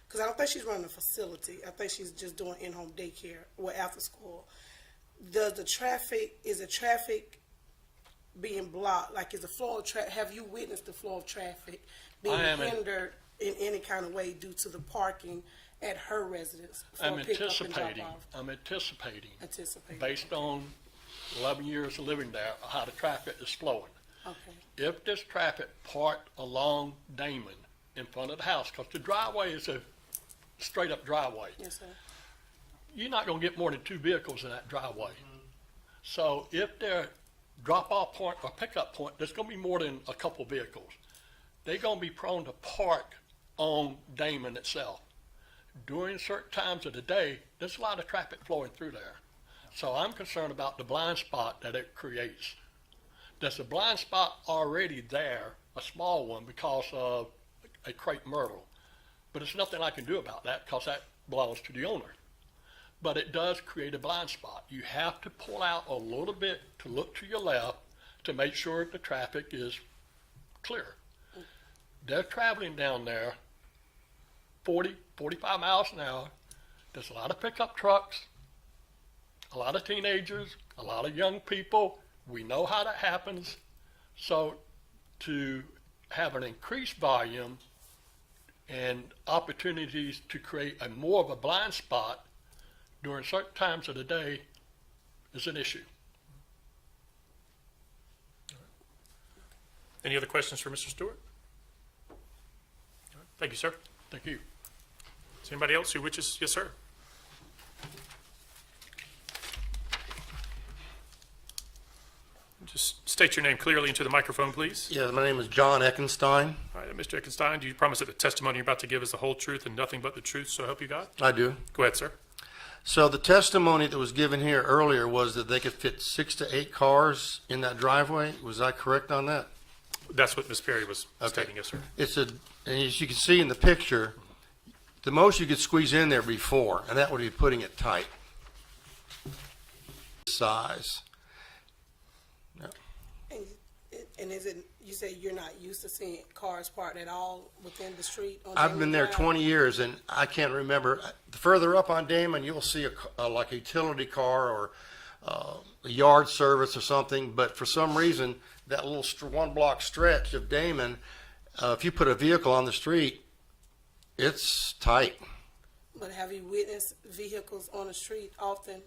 Speaker 2: because I don't think she's running a facility. I think she's just doing in-home daycare or after school. Is the traffic being blocked? Like, is the flow of traffic, have you witnessed the flow of traffic being
Speaker 12: I haven't.
Speaker 2: hindered in any kind of way due to the parking at her residence for
Speaker 12: I'm
Speaker 2: pickup and drop
Speaker 12: anticipating,
Speaker 2: off? Anticipating.
Speaker 12: based on 11 years of living there, how the traffic is flowing.
Speaker 2: Okay,
Speaker 12: If this traffic parked along Damon in front of the house, because the driveway is a straight up driveway,
Speaker 2: yes, sir.
Speaker 12: you're not going to get more than 2 vehicles in that driveway. So if their drop off point or pickup point, there's going to be more than a couple vehicles. They're going to be prone to park on Damon itself. During certain times of the day, there's a lot of traffic flowing through there. So I'm concerned about the blind spot that it creates. There's a blind spot already there, a small one, because of a crepe myrtle. But there's nothing I can do about that because that belongs to the owner. But it does create a blind spot. You have to pull out a little bit to look to your left to make sure the traffic is clear. They're traveling down there 40, 45 miles an hour. There's a lot of pickup trucks, a lot of teenagers, a lot of young people. We know how that happens. So to have an increased volume and opportunities to create a more of a blind spot during certain times of the day is an issue.
Speaker 1: Any other questions for Mr. Stewart? All right. Thank you, sir.
Speaker 12: Thank you.
Speaker 1: Is anybody else who wishes? Yes, sir. Just state your name clearly into the microphone, please.
Speaker 8: Yeah, my name is John Eckenstein.
Speaker 1: All right, Mr. Eckenstein, do you promise that the testimony you're about to give is the whole truth and nothing but the truth, so help you God?
Speaker 8: I do.
Speaker 1: Go ahead, sir.
Speaker 8: So the testimony that was given here earlier was that they could fit 6 to 8 cars in that driveway. Was I correct on that?
Speaker 1: That's what Ms. Perry was
Speaker 8: Okay.
Speaker 1: stating, yes, sir.
Speaker 8: And as you can see in the picture, the most you could squeeze in there would be 4, and that would be putting it tight. Size.
Speaker 2: And is it, you say you're not used to seeing cars parked at all within the street? On
Speaker 8: I've
Speaker 2: Damon
Speaker 8: been there
Speaker 2: Drive?
Speaker 8: 20 years, and I can't remember. Further up on Damon, you'll see like a utility car or a yard service or something, but for some reason, that little 1-block stretch of Damon, if you put a vehicle on the street, it's tight.
Speaker 2: But have you witnessed vehicles on the street often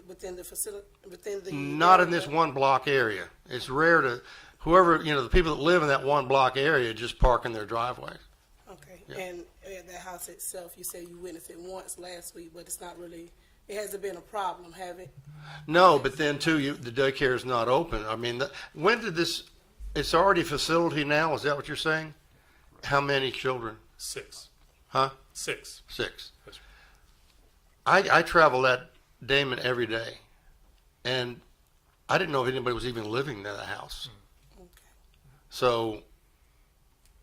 Speaker 2: within the facility, within the?
Speaker 8: Not in this
Speaker 2: area?
Speaker 8: 1-block area. It's rare to, the people that live in that 1-block area just park in their driveway.
Speaker 2: Okay,
Speaker 8: Yeah.
Speaker 2: and the house itself, you said you witnessed it once last week, but it's not really, it hasn't been a problem, have it?
Speaker 8: No, but then too, the daycare is not open. I mean, when did this, it's already a facility now, is that what you're saying? How many children?
Speaker 1: 6.
Speaker 8: Huh?
Speaker 1: 6.
Speaker 8: 6.
Speaker 1: Yes, sir.
Speaker 8: I travel that Damon every day, and I didn't know if anybody was even living in that house.
Speaker 2: Okay.
Speaker 8: So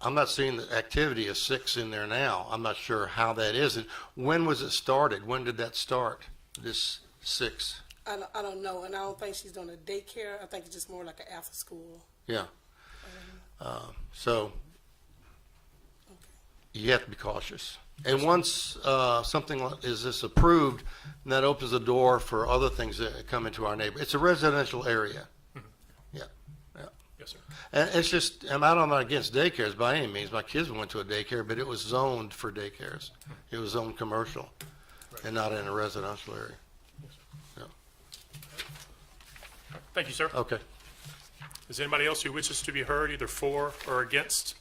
Speaker 8: I'm not seeing the activity of 6 in there now. I'm not sure how that is. And when was it started? When did that start, this 6?
Speaker 2: I don't know, and I don't think she's doing a daycare. I think it's just more like an after school.
Speaker 8: Yeah. So you have to be cautious. And once something is this approved, that opens the door for other things that come into our neighborhood. It's a residential area. Yeah, yeah.
Speaker 1: Yes, sir.
Speaker 8: And it's just, I'm not against daycares by any means. My kids went to a daycare, but it was zoned for daycares. It was zoned commercial and not in a residential area. Yeah.
Speaker 1: Thank you, sir.
Speaker 8: Okay.
Speaker 1: Is anybody else who wishes to be heard either for or against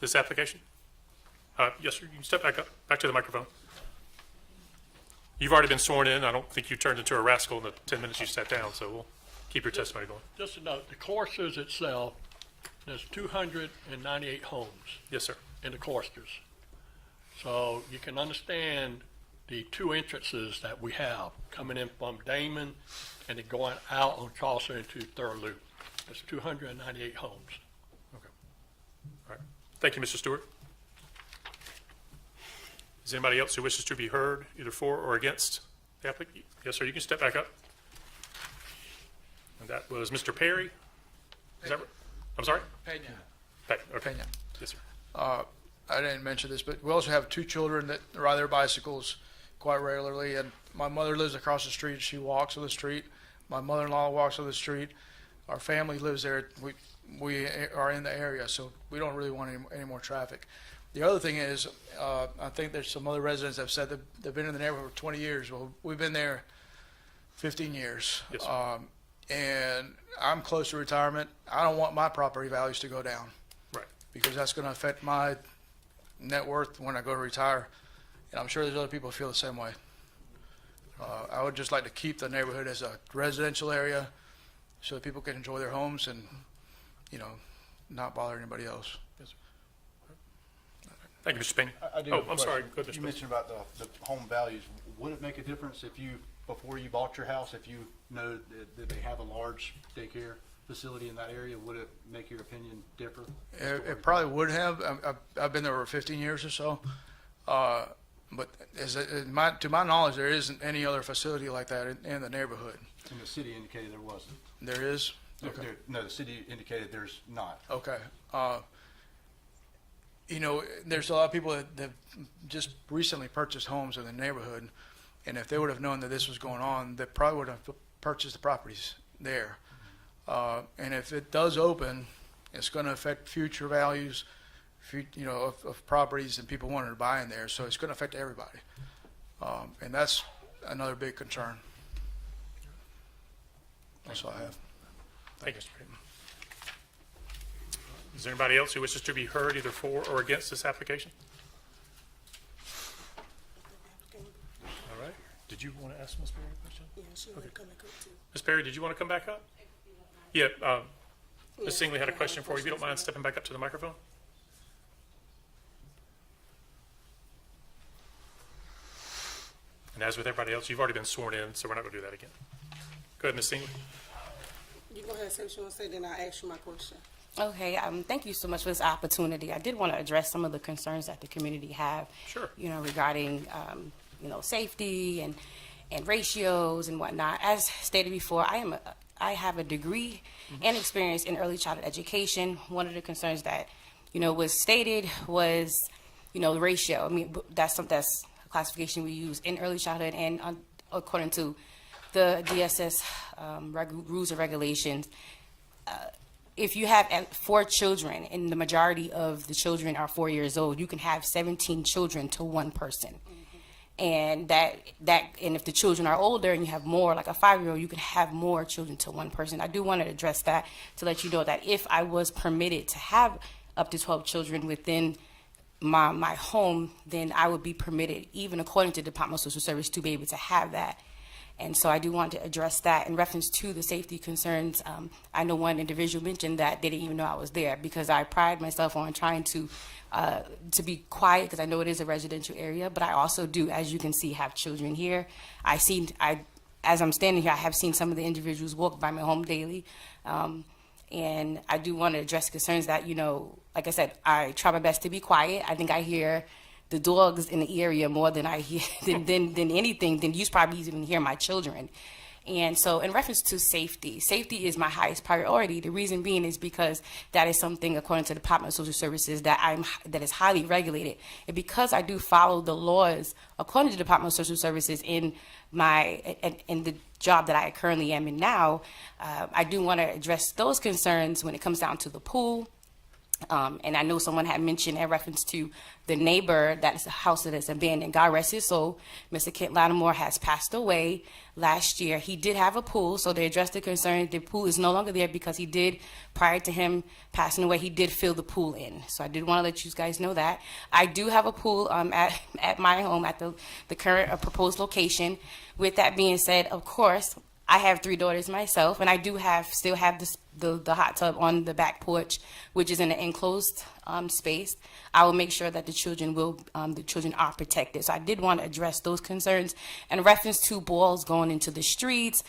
Speaker 1: this application? Yes, sir. You can step back up, back to the microphone. You've already been sworn in. I don't think you turned into a rascal in the 10 minutes you sat down, so we'll keep your testimony going.
Speaker 12: Just a note, the cloisters itself, there's 298 homes
Speaker 1: Yes, sir.
Speaker 12: in the cloisters. So you can understand the two entrances that we have coming in from Damon and then going out on Charleston into Third Loop. That's 298 homes.
Speaker 1: All right. Thank you, Mr. Stewart. Is anybody else who wishes to be heard, either for or against the applicant? Yes, sir, you can step back up. And that was Mr. Perry? Is that right? I'm sorry?
Speaker 7: Pena.
Speaker 1: Okay.
Speaker 7: Pena.
Speaker 1: Yes, sir.
Speaker 7: I didn't mention this, but we also have two children that ride their bicycles quite regularly, and my mother lives across the street. She walks on the street. My mother-in-law walks on the street. Our family lives there. We are in the area, so we don't really want any more traffic. The other thing is, I think there's some other residents that have said that they've been in the neighborhood for 20 years. Well, we've been there 15 years.
Speaker 1: Yes, sir.
Speaker 7: And I'm close to retirement. I don't want my property values to go down
Speaker 1: Right.
Speaker 7: because that's going to affect my net worth when I go to retire. And I'm sure there's other people who feel the same way. I would just like to keep the neighborhood as a residential area so that people can enjoy their homes and, not bother anybody else.
Speaker 1: Thank you, Mr. Pena.
Speaker 4: I do
Speaker 1: Oh,
Speaker 4: have a
Speaker 1: I'm sorry.
Speaker 4: question.
Speaker 1: Go ahead, Mr.
Speaker 4: You
Speaker 1: Pena.
Speaker 4: mentioned about the home values. Would it make a difference if you, before you bought your house, if you know that they have a large daycare facility in that area, would it make your opinion differ?
Speaker 7: It probably would have. I've been there over 15 years or so. But to my knowledge, there isn't any other facility like that in the neighborhood.
Speaker 4: And the city indicated there wasn't.
Speaker 7: There is? Okay.
Speaker 4: No, the city indicated there's not.
Speaker 7: Okay. There's a lot of people that just recently purchased homes in the neighborhood, and if they would have known that this was going on, they probably would have purchased the properties there. And if it does open, it's going to affect future values, of properties and people wanting to buy in there. So it's going to affect everybody, and that's another big concern. That's all I have.
Speaker 1: Thank you, Mr. Pena. Is there anybody else who wishes to be heard, either for or against this application? All right. Did you want to ask Ms. Perry a question?
Speaker 2: Yeah, she wanna come back up too.
Speaker 1: Ms. Perry, did you want to come back up? Yeah, Ms. Singley had a question for you. If you don't mind stepping back up to the microphone. And as with everybody else, you've already been sworn in, so we're not going to do that again. Go ahead, Ms. Singley.
Speaker 2: You go ahead and say what you wanna say, then I'll ask you my question.
Speaker 5: Okay, thank you so much for this opportunity. I did want to address some of the concerns that the community have.
Speaker 1: Sure.
Speaker 5: Regarding, safety and ratios and whatnot. As stated before, I have a degree and experience in early childhood education. One of the concerns that, was stated was, the ratio. I mean, that's a classification we use in early childhood, and according to the DSS rules and regulations, if you have 4 children and the majority of the children are 4 years old, you can have 17 children to one person. And and if the children are older and you have more, like a 5-year-old, you can have more children to one person. I do want to address that to let you know that if I was permitted to have up to 12 children within my home, then I would be permitted, even according to the Department of Social Service, to be able to have that. And so I do want to address that in reference to the safety concerns. I know one individual mentioned that they didn't even know I was there, because I pride myself on trying to be quiet, because I know it is a residential area, but I also do, as you can see, have children here. As I'm standing here, I have seen some of the individuals walk by my home daily. And I do want to address concerns that, like I said, I try my best to be quiet. I think I hear the dogs in the area more than I hear than anything. Than you probably even hear my children. And so, in reference to safety is my highest priority. The reason being is because that is something, according to the Department of Social Services, that is highly regulated. And because I do follow the laws according to the Department of Social Services in the job that I currently am in now, I do want to address those concerns when it comes down to the pool. And I know someone had mentioned in reference to the neighbor, that's a house that is abandoned. God rest his soul. Mr. Kent Lattimore has passed away last year. He did have a pool, so they addressed the concern. The pool is no longer there because he did, prior to him passing away, he did fill the pool in. So I did want to let you guys know that. I do have a pool at my home at the current proposed location. With that being said, of course, I have 3 daughters myself, and I do still have the hot tub on the back porch, which is in an enclosed space. I will make sure that the children are protected. So I did want to address those concerns. In reference to balls going into the streets,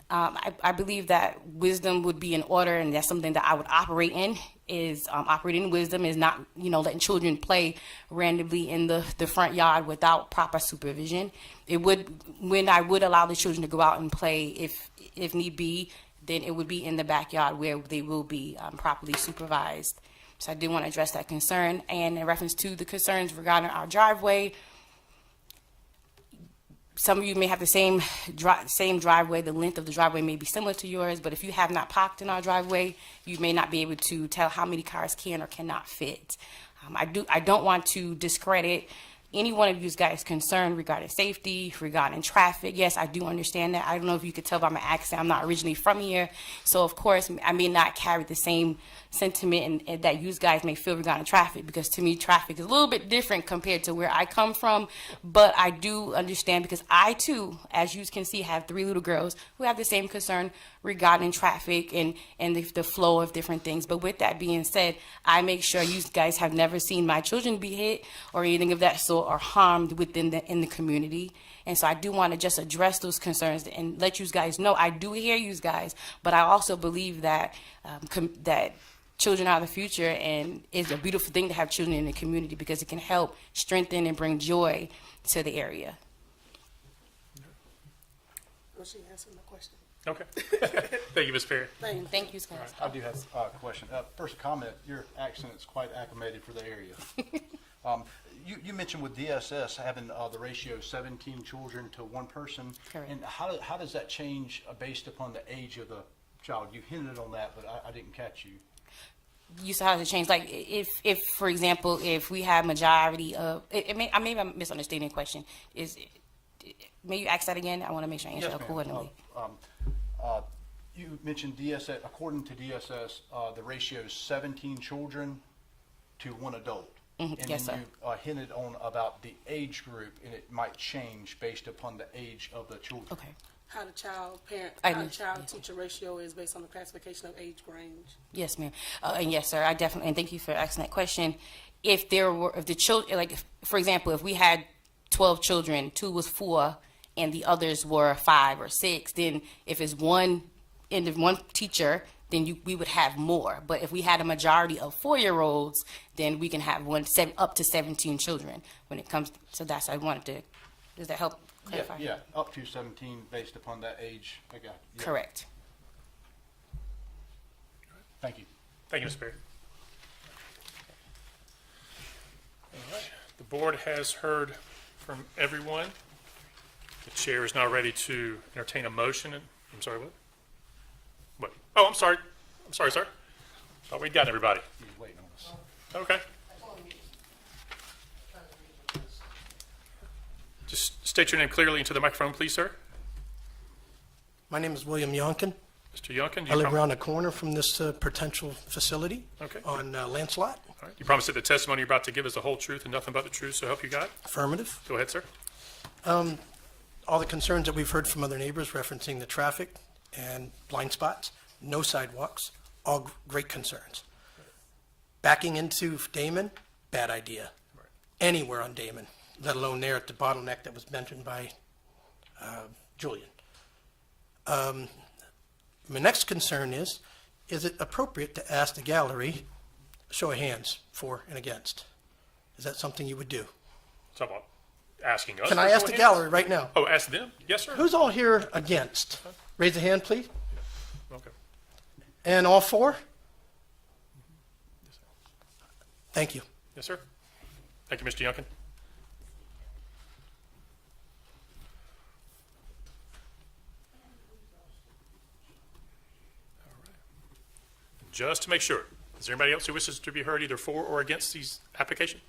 Speaker 5: I believe that wisdom would be in order, and that's something that I would operate in. Is operating in wisdom is not, letting children play randomly in the front yard without proper supervision. When I would allow the children to go out and play, if need be, then it would be in the backyard where they will be properly supervised. So I do want to address that concern. And in reference to the concerns regarding our driveway, some of you may have the same driveway. The length of the driveway may be similar to yours, but if you have not parked in our driveway, you may not be able to tell how many cars can or cannot fit. I don't want to discredit any one of you guys' concern regarding safety, regarding traffic. Yes, I do understand that. I don't know if you could tell by my accent, I'm not originally from here. So, of course, I may not carry the same sentiment and that you guys may feel regarding traffic, because to me, traffic is a little bit different compared to where I come from. But I do understand, because I, too, as you can see, have 3 little girls who have the same concern regarding traffic and the flow of different things. But with that being said, I make sure you guys have never seen my children be hit or anything of that sort or harmed in the community. And so I do want to just address those concerns and let you guys know I do hear you guys, but I also believe that that children are the future, and it's a beautiful thing to have children in the community because it can help strengthen and bring joy to the area.
Speaker 2: Well, she answered my question.
Speaker 1: Okay. Thank you, Ms. Perry.
Speaker 2: Thank you.
Speaker 5: Thank you, guys.
Speaker 4: I do have a question. First, a comment. Your accent is quite acclimated for the area. You mentioned with DSS having the ratio 17 children to 1 person.
Speaker 5: Correct.
Speaker 4: And how does that change based upon the age of the child? You hinted on that, but I didn't catch you.
Speaker 5: You saw how it change. Like if for example, if we have majority of, I may be misunderstanding the question. May you ask that again? I want to make sure I answer
Speaker 4: Yes,
Speaker 5: accordingly.
Speaker 4: You mentioned DSS. According to DSS, the ratio is 17 children to 1 adult. And
Speaker 5: Yes,
Speaker 4: then
Speaker 5: sir.
Speaker 4: you hinted on about the age group, and it might change based upon the age of the children.
Speaker 5: Okay.
Speaker 2: How the
Speaker 5: I
Speaker 2: how the
Speaker 5: need-
Speaker 2: child-teacher ratio is based on the classification of age range.
Speaker 5: Yes, ma'am. And yes, sir. I definitely, and thank you for asking that question. If the children, like for example, if we had 12 children, 2 was 4, and the others were 5 or 6, then if it's one teacher, then we would have more. But if we had a majority of 4-year-olds, then we can have up to 17 children. When it comes to that, so I wanted to. Does that help clarify?
Speaker 4: Yeah, up to 17 based upon that age. I got you. Yeah.
Speaker 5: Correct.
Speaker 4: Thank you.
Speaker 1: Thank you, Ms. Perry. All right. The board has heard from everyone. The chair is now ready to entertain a motion. I'm sorry, what? What? Oh, I'm sorry. I'm sorry, sir. Thought we'd gotten everybody.
Speaker 4: He's waiting on us.
Speaker 1: Okay. Just state your name clearly into the microphone, please, sir.
Speaker 13: My name is William Yonkin.
Speaker 1: Mr. Yunkin,
Speaker 13: I live around the corner from this potential facility
Speaker 1: Okay.
Speaker 13: on Lancelot.
Speaker 1: All right. You promise that the testimony you're about to give is the whole truth and nothing but the truth, so help you God?
Speaker 13: Affirmative.
Speaker 1: Go ahead, sir.
Speaker 13: All the concerns that we've heard from other neighbors referencing the traffic and blind spots, no sidewalks, all great concerns. Backing into Damon, bad idea. Anywhere on Damon, let alone there at the bottleneck that was mentioned by Julian. My next concern is it appropriate to ask the gallery, show of hands, for and against? Is that something you would do?
Speaker 1: Talk about asking us.
Speaker 13: Can
Speaker 1: for
Speaker 13: I
Speaker 1: show
Speaker 13: ask
Speaker 1: of
Speaker 13: the
Speaker 1: hands?
Speaker 13: gallery right now?
Speaker 1: Oh, ask them? Yes, sir.
Speaker 13: Who's all here against? Raise a hand, please.
Speaker 1: Okay.
Speaker 13: And all for? Thank you.
Speaker 1: Yes, sir. Thank you, Mr. Yunkin. All right. Just to make sure, is there anybody else who wishes to be heard either for or against these application?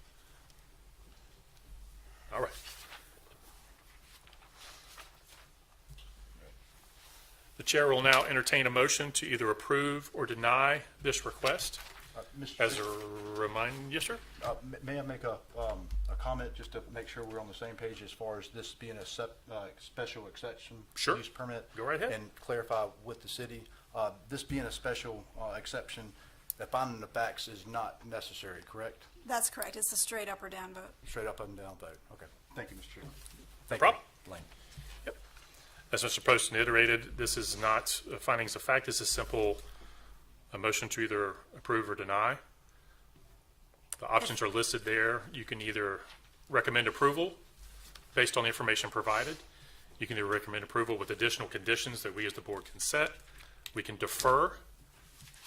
Speaker 1: All right. The chair will now entertain a motion to either approve or deny this request.
Speaker 4: Mr.
Speaker 1: As
Speaker 4: Chair,
Speaker 1: a reminder, yes, sir?
Speaker 4: may I make a comment just to make sure we're on the same page as far as this being a special exception
Speaker 1: Sure.
Speaker 4: use permit?
Speaker 1: Go right ahead.
Speaker 4: And clarify with the city, this being a special exception, that finding the facts is not necessary, correct?
Speaker 3: That's correct. It's a straight up or down vote.
Speaker 4: Straight up and down vote. Okay. Thank you, Mr. Chairman. Thank
Speaker 1: problem.
Speaker 4: you, Lane.
Speaker 1: As Mr. Poston iterated, this is not findings of fact. This is simple, a motion to either approve or deny. The options are listed there. You can either recommend approval based on the information provided. You can either recommend approval with additional conditions that we as the board can set. We can defer.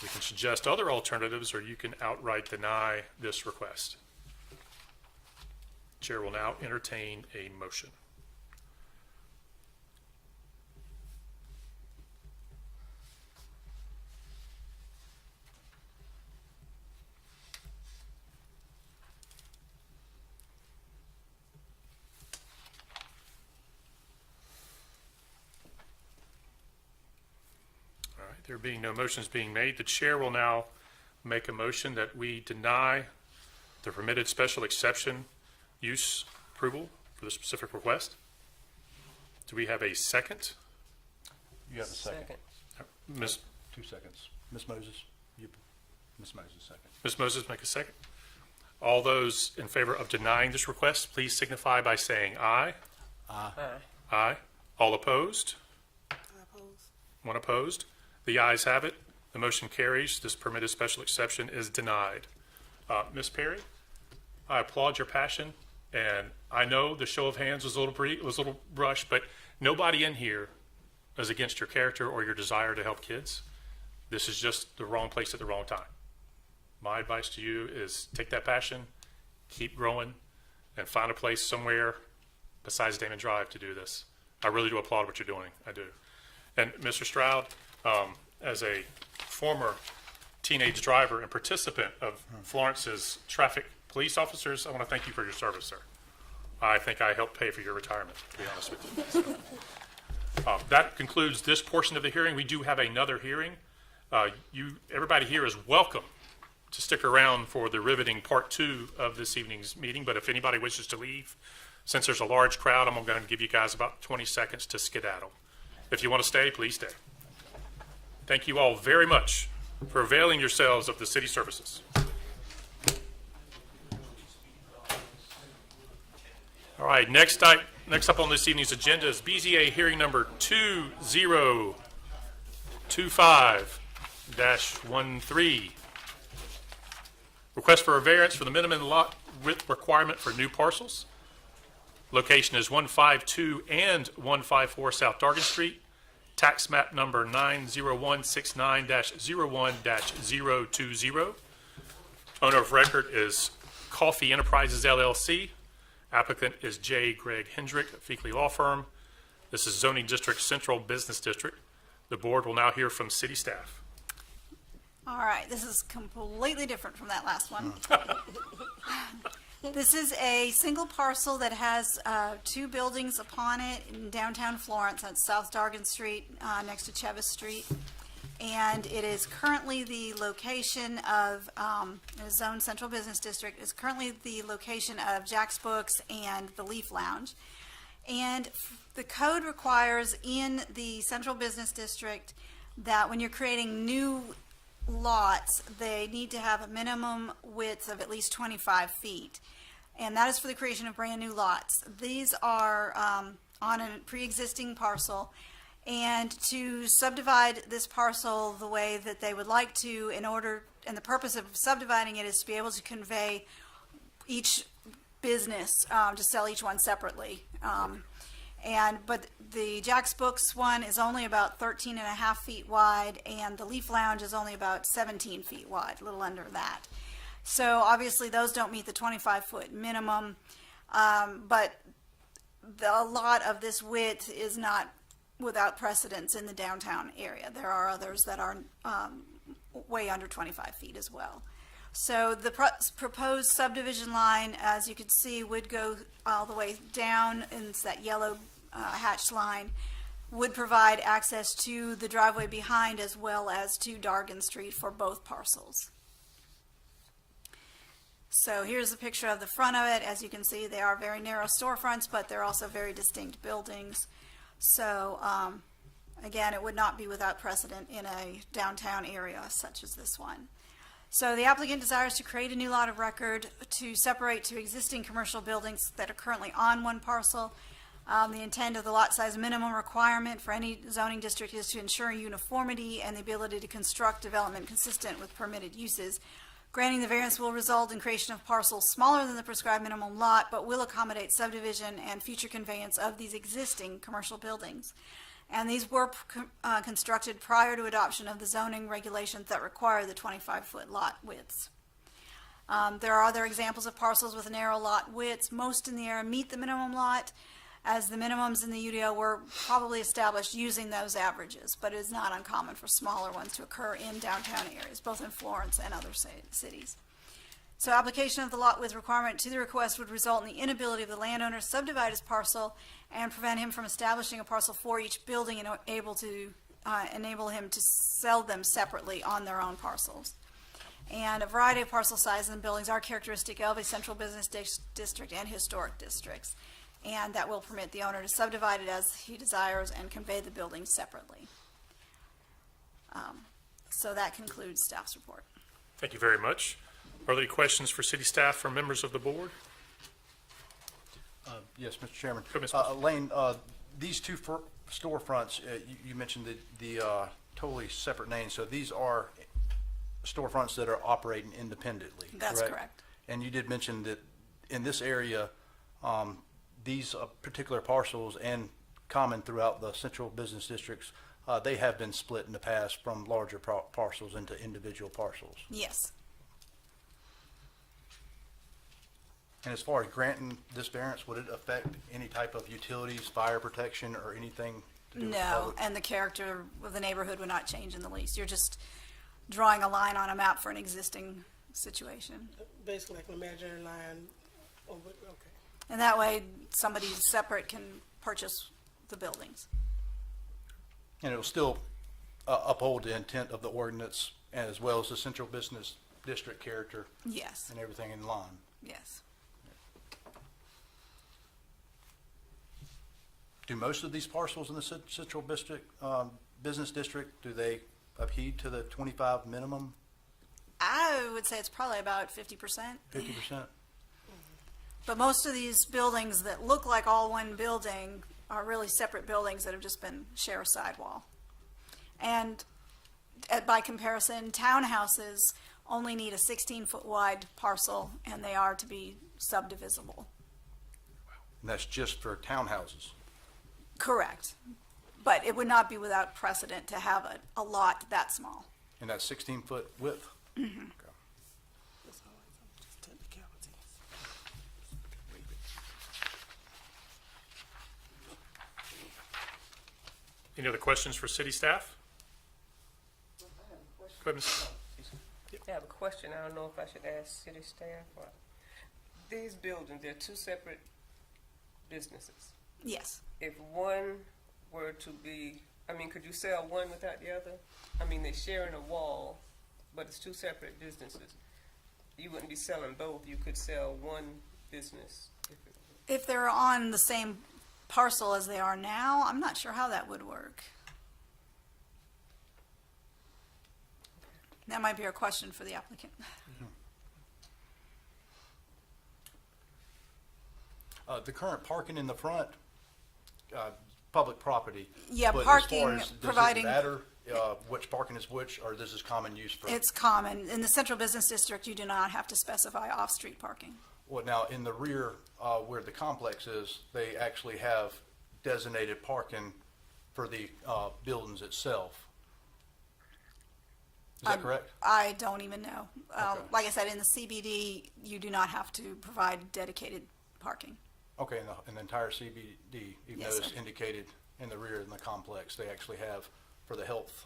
Speaker 1: We can suggest other alternatives, or you can outright deny this request. Chair will now entertain a motion. All right, there being no motions being made, the chair will now make a motion that we deny the permitted special exception use approval for the specific request. Do we have a second?
Speaker 4: You have a second.
Speaker 1: Ms.
Speaker 4: 2 seconds. Ms. Moses, Ms. Moses, second.
Speaker 1: Ms. Moses, make a second. All those in favor of denying this request, please signify by saying aye.
Speaker 6: Aye.
Speaker 1: Aye. All opposed?
Speaker 2: I oppose.
Speaker 1: One opposed? The ayes have it. The motion carries. This permitted special exception is denied. Ms. Perry, I applaud your passion, and I know the show of hands was a little rushed, but nobody in here is against your character or your desire to help kids. This is just the wrong place at the wrong time. My advice to you is take that passion, keep growing, and find a place somewhere besides Damon Drive to do this. I really do applaud what you're doing. I do. And Mr. Stroud, as a former teenage driver and participant of Florence's traffic police officers, I want to thank you for your service, sir. I think I helped pay for your retirement, to be honest with you. So, that concludes this portion of the hearing. We do have another hearing. Everybody here is welcome to stick around for the riveting part 2 of this evening's meeting, but if anybody wishes to leave, since there's a large crowd, I'm going to give you guys about 20 seconds to skedaddle. If you want to stay, please stay. Thank you all very much for availing yourselves of the city services. All right, next up on this evening's agenda is BZA hearing number 2025-13. Request for a variance for the minimum lot width requirement for new parcels. Location is 152 and 154 South Dargan Street. Tax map number 90169-01-020. Owner of record is Coffee Enterprises LLC. Applicant is J. Greg Hendrick, Feakley Law Firm. This is Zoning District Central Business District. The board will now hear from city staff.
Speaker 3: All right, this is completely different from that last one. This is a single parcel that has 2 buildings upon it in downtown Florence on South Dargan Street, next to Chevis Street. And it is currently the location of, in the Zone Central Business District, is currently the location of Jack's Books and the Leaf Lounge. And the code requires in the Central Business District that when you're creating new lots, they need to have a minimum width of at least 25 feet. And that is for the creation of brand new lots. These are on a pre-existing parcel. And to subdivide this parcel the way that they would like to, and the purpose of subdividing it is to be able to convey each business, to sell each one separately. But the Jack's Books one is only about 13 and a half feet wide, and the Leaf Lounge is only about 17 feet wide, a little under that. So obviously those don't meet the 25-foot minimum, but a lot of this width is not without precedence in the downtown area. There are others that are way under 25 feet as well. So the proposed subdivision line, as you can see, would go all the way down, and it's that yellow hatched line, would provide access to the driveway behind as well as to Dargan Street for both parcels. So here's a picture of the front of it. As you can see, they are very narrow storefronts, but they're also very distinct buildings. So again, it would not be without precedent in a downtown area such as this one. So the applicant desires to create a new lot of record to separate two existing commercial buildings that are currently on one parcel. The intent of the lot size minimum requirement for any zoning district is to ensure uniformity and the ability to construct development consistent with permitted uses. Granting the variance will result in creation of parcels smaller than the prescribed minimum lot, but will accommodate subdivision and future conveyance of these existing commercial buildings. And these were constructed prior to adoption of the zoning regulations that require the 25-foot lot widths. There are other examples of parcels with narrow lot widths. Most in the area meet the minimum lot, as the minimums in the UDO were probably established using those averages, but it is not uncommon for smaller ones to occur in downtown areas, both in Florence and other cities. So application of the lot width requirement to the request would result in the inability of the landowner to subdivide his parcel and prevent him from establishing a parcel for each building and enable him to sell them separately on their own parcels. And a variety of parcel sizes and buildings are characteristic of a central business district and historic districts, and that will permit the owner to subdivide it as he desires and convey the buildings separately. So that concludes staff's report.
Speaker 1: Thank you very much. Are there any questions for city staff from members of the board?
Speaker 4: Yes, Mr. Chairman.
Speaker 1: Go, Mr.
Speaker 4: Lane, these two storefronts, you mentioned the totally separate names, so these are storefronts that are operating independently,
Speaker 3: That's correct.
Speaker 4: And you did mention that in this area, these particular parcels and common throughout the central business districts, they have been split in the past from larger parcels into individual parcels.
Speaker 3: Yes.
Speaker 4: And as far as granting this variance, would it affect any type of utilities, fire protection, or anything to do with
Speaker 3: No,
Speaker 4: public?
Speaker 3: and the character of the neighborhood would not change in the least. You're just drawing a line on a map for an existing situation.
Speaker 2: Basically like an imaginary line over, okay.
Speaker 3: And that way, somebody separate can purchase the buildings.
Speaker 4: And it will still uphold the intent of the ordinance as well as the central business district character
Speaker 3: Yes,
Speaker 4: and everything in line.
Speaker 3: yes.
Speaker 4: Do most of these parcels in the central district, business district, do they adhere to the 25 minimum,
Speaker 3: I would say it's probably about 50%.
Speaker 4: 50%?
Speaker 3: But most of these buildings that look like all one building are really separate buildings that have just been share a sidewall. And by comparison, townhouses only need a 16-foot wide parcel, and they are to be subdivisible.
Speaker 4: And that's just for townhouses.
Speaker 3: Correct. But it would not be without precedent to have a lot that small.
Speaker 4: And that's 16-foot width? Okay.
Speaker 2: That's all right, just technicalities.
Speaker 1: Any other questions for city staff? Go ahead, Ms.
Speaker 6: I have a question. I don't know if I should ask city staff or, these buildings, they're two separate businesses.
Speaker 3: Yes.
Speaker 6: If one were to be, I mean, could you sell one without the other? I mean, they're sharing a wall, but it's two separate businesses. You wouldn't be selling both. You could sell one business.
Speaker 3: If they're on the same parcel as they are now, I'm not sure how that would work. That might be a question for the applicant.
Speaker 4: The current parking in the front, public property.
Speaker 3: Yeah,
Speaker 4: but as
Speaker 3: parking,
Speaker 4: far as,
Speaker 3: providing-
Speaker 4: Does it matter which parking is which, or this is common use for?
Speaker 3: It's common. In the central business district, you do not have to specify off-street parking.
Speaker 4: Well, now, in the rear, where the complex is, they actually have designated parking for the buildings itself. Is that correct?
Speaker 3: I don't even know.
Speaker 4: Okay.
Speaker 3: Like I said, in the CBD, you do not have to provide dedicated parking.
Speaker 4: Okay, in the entire CBD, even
Speaker 3: Yes,
Speaker 4: though it's
Speaker 3: sir.
Speaker 4: indicated in the rear in the complex, they actually have for the health,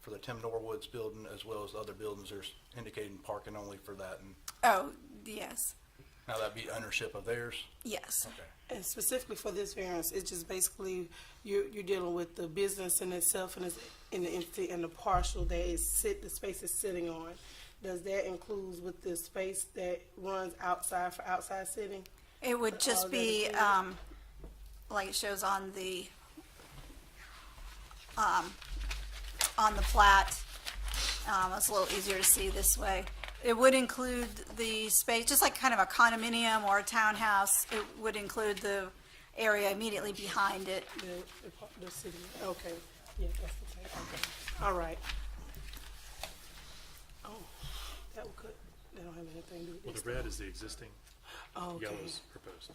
Speaker 4: for the Tim Norwood's building as well as the other buildings, there's indicating parking only for that. And
Speaker 3: Oh, yes,
Speaker 4: now that'd be ownership of theirs?
Speaker 3: yes.
Speaker 4: Okay.
Speaker 2: And specifically for this variance, it's just basically you're dealing with the business in itself and it's in the entity and the parcel that the space is sitting on. does that include with the space that runs outside for outside sitting?
Speaker 3: It would just
Speaker 2: All
Speaker 3: be,
Speaker 2: dedicated?
Speaker 3: like it shows on the plat. It's a little easier to see this way. It would include the space, just like kind of a condominium or a townhouse. It would include the area immediately behind it.
Speaker 2: The city, okay, yeah, that's the same, okay, all right. Oh, that would could, they don't have anything to do with
Speaker 1: Well,
Speaker 2: this.
Speaker 1: the red is the existing,
Speaker 2: Oh, okay,
Speaker 1: yellow's proposed.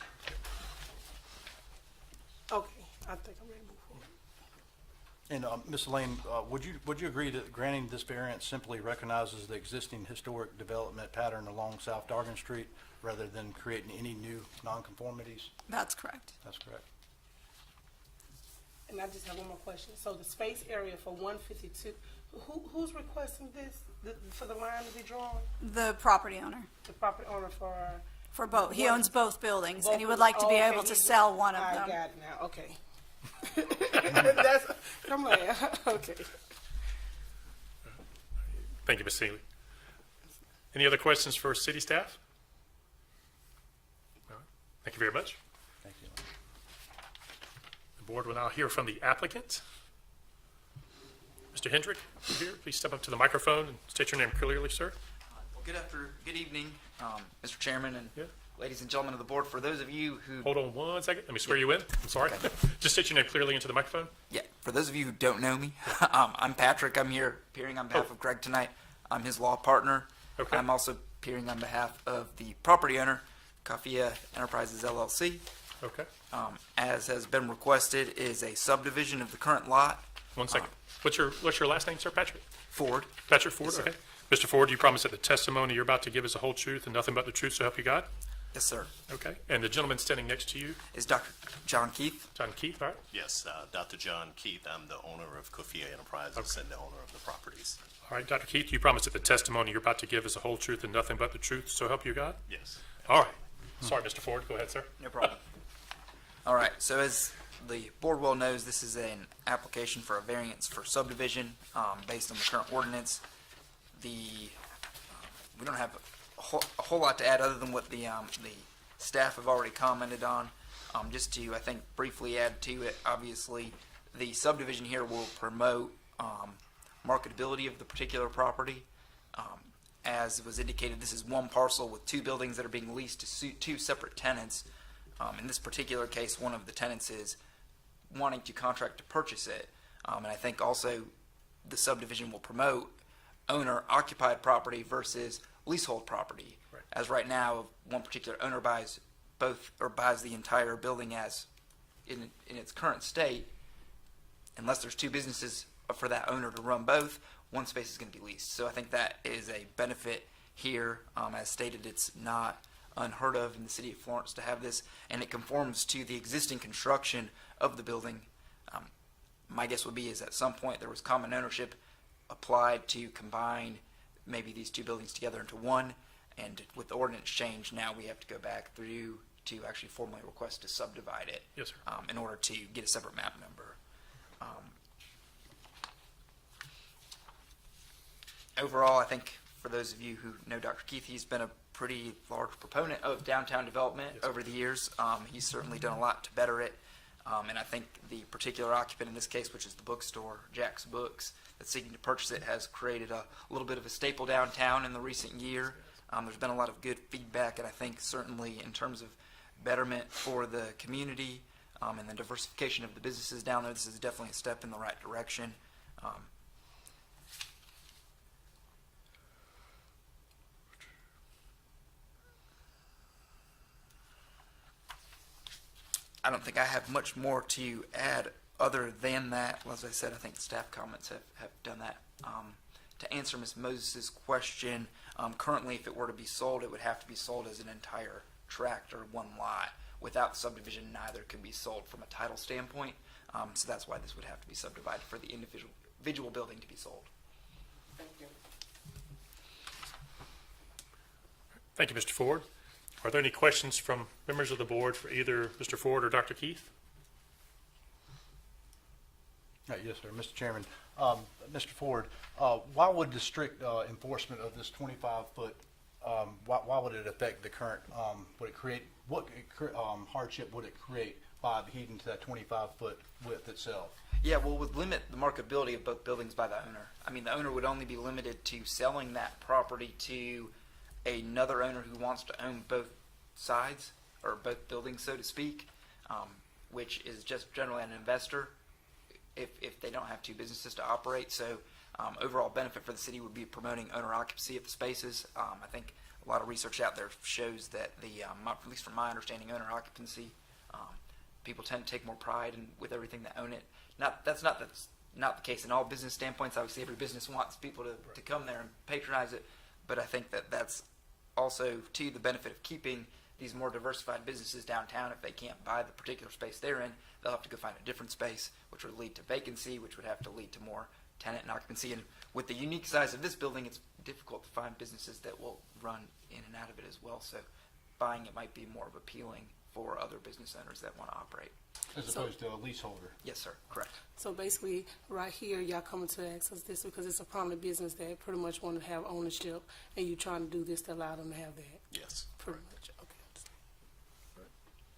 Speaker 2: okay, I think I'm ready to move forward.
Speaker 4: And, Ms. Lane, would you agree that granting this variance simply recognizes the existing historic development pattern along South Dargan Street rather than creating any new nonconformities?
Speaker 3: That's correct.
Speaker 4: That's correct.
Speaker 2: And I just have one more question. So the space area for 152, who's requesting this, for the line to be drawn?
Speaker 3: The property owner,
Speaker 2: The property owner
Speaker 3: for both. He
Speaker 2: One-
Speaker 3: owns both buildings,
Speaker 2: both
Speaker 3: and he would
Speaker 2: of-
Speaker 3: like to be
Speaker 2: okay,
Speaker 3: able to
Speaker 2: he's-
Speaker 3: sell one of
Speaker 2: I
Speaker 3: them.
Speaker 2: got it now, okay. That's, I'm like, okay.
Speaker 1: Thank you, Ms. Seeley. Any other questions for city staff? All right. Thank you very much.
Speaker 4: Thank you.
Speaker 1: The board will now hear from the applicant. Mr. Hendrick, you here? Please step up to the microphone and state your name clearly, sir.
Speaker 14: Well, good evening, Mr. Chairman and
Speaker 1: Yeah.
Speaker 14: ladies and gentlemen of the board. For those of you who,
Speaker 1: Hold on one second. Let me swear you in. I'm sorry. Just state your name clearly into the microphone.
Speaker 14: yeah, for those of you who don't know me, I'm Patrick. I'm here appearing on behalf
Speaker 1: Oh.
Speaker 14: of Greg tonight. I'm his law partner.
Speaker 1: Okay.
Speaker 14: I'm also appearing on behalf of the property owner, Kafia Enterprises LLC.
Speaker 1: Okay.
Speaker 14: As has been requested, is a subdivision of the current lot.
Speaker 1: One second. What's your last name, sir? Patrick?
Speaker 14: Ford.
Speaker 1: Patrick Ford?
Speaker 14: Yes, sir.
Speaker 1: Okay. Mr. Ford, do you promise that the testimony you're about to give is the whole truth and nothing but the truth, so help you God?
Speaker 14: Yes, sir.
Speaker 1: Okay. And the gentleman standing next to you,
Speaker 14: Is Dr. John Keith.
Speaker 1: John Keith, all right?
Speaker 15: Yes, Dr. John Keith. I'm the owner of Kofia Enterprises and the owner of the properties.
Speaker 1: All right, Dr. Keith, do you promise that the testimony you're about to give is the whole truth and nothing but the truth, so help you God?
Speaker 15: Yes.
Speaker 1: All right. Sorry, Mr. Ford. Go ahead, sir.
Speaker 14: No problem. All right, so as the board well knows, this is an application for a variance for subdivision based on the current ordinance. We don't have a whole lot to add other than what the staff have already commented on. Just to, I think, briefly add to it, obviously, the subdivision here will promote marketability of the particular property. As was indicated, this is one parcel with two buildings that are being leased to two separate tenants. In this particular case, one of the tenants is wanting to contract to purchase it. And I think also the subdivision will promote owner-occupied property versus leasehold property.
Speaker 1: Right.
Speaker 14: As right now, one particular owner buys both, or buys the entire building as in its current state. Unless there's two businesses for that owner to run both, one space is going to be leased. So I think that is a benefit here. As stated, it's not unheard of in the city of Florence to have this, and it conforms to the existing construction of the building. My guess would be is at some point there was common ownership applied to combine maybe these two buildings together into one, and with the ordinance change, now we have to go back through to actually formally request to subdivide it.
Speaker 1: Yes, sir.
Speaker 14: In order to get a separate map number. Overall, I think for those of you who know Dr. Keith, he's been a pretty large proponent of downtown development over the years. He's certainly done a lot to better it. And I think the particular occupant in this case, which is the bookstore, Jack's Books, that's seeking to purchase it, has created a little bit of a staple downtown in the recent year. There's been a lot of good feedback, and I think certainly in terms of betterment for the community and the diversification of the businesses down there, this is definitely a step in the right direction. I don't think I have much more to add other than that. As I said, I think the staff comments have done that. To answer Ms. Moses' question, currently if it were to be sold, it would have to be sold as an entire tract or one lot. Without subdivision, neither could be sold from a title standpoint. So that's why this would have to be subdivided for the individual building to be sold.
Speaker 2: Thank you.
Speaker 1: Thank you, Mr. Ford. Are there any questions from members of the board for either Mr. Ford or Dr. Keith?
Speaker 4: Yes, sir. Mr. Chairman, Mr. Ford, why would the strict enforcement of this 25-foot, why would it affect the current, would it create, what hardship would it create by heeding to that 25-foot width itself?
Speaker 14: Yeah, well, would limit the marketability of both buildings by the owner. I mean, the owner would only be limited to selling that property to another owner who wants to own both sides, or both buildings, so to speak, which is just generally an investor if they don't have two businesses to operate. So overall benefit for the city would be promoting owner occupancy of the spaces. I think a lot of research out there shows that at least from my understanding, owner occupancy, people tend to take more pride with everything that own it. That's not the case in all business standpoints. Obviously, every business wants people to come there and patronize it, but I think that that's also to the benefit of keeping these more diversified businesses downtown. If they can't buy the particular space they're in, they'll have to go find a different space, which would lead to vacancy, which would have to lead to more tenant and occupancy. And with the unique size of this building, it's difficult to find businesses that will run in and out of it as well. So buying it might be more of appealing for other business owners that want to operate.
Speaker 4: As opposed to a leaseholder?
Speaker 14: Yes, sir. Correct.
Speaker 2: So basically, right here, y'all coming to access this because it's a prominent business that pretty much want to have ownership, and you trying to do this to allow them to have that.
Speaker 15: Yes.
Speaker 2: Pretty much, okay.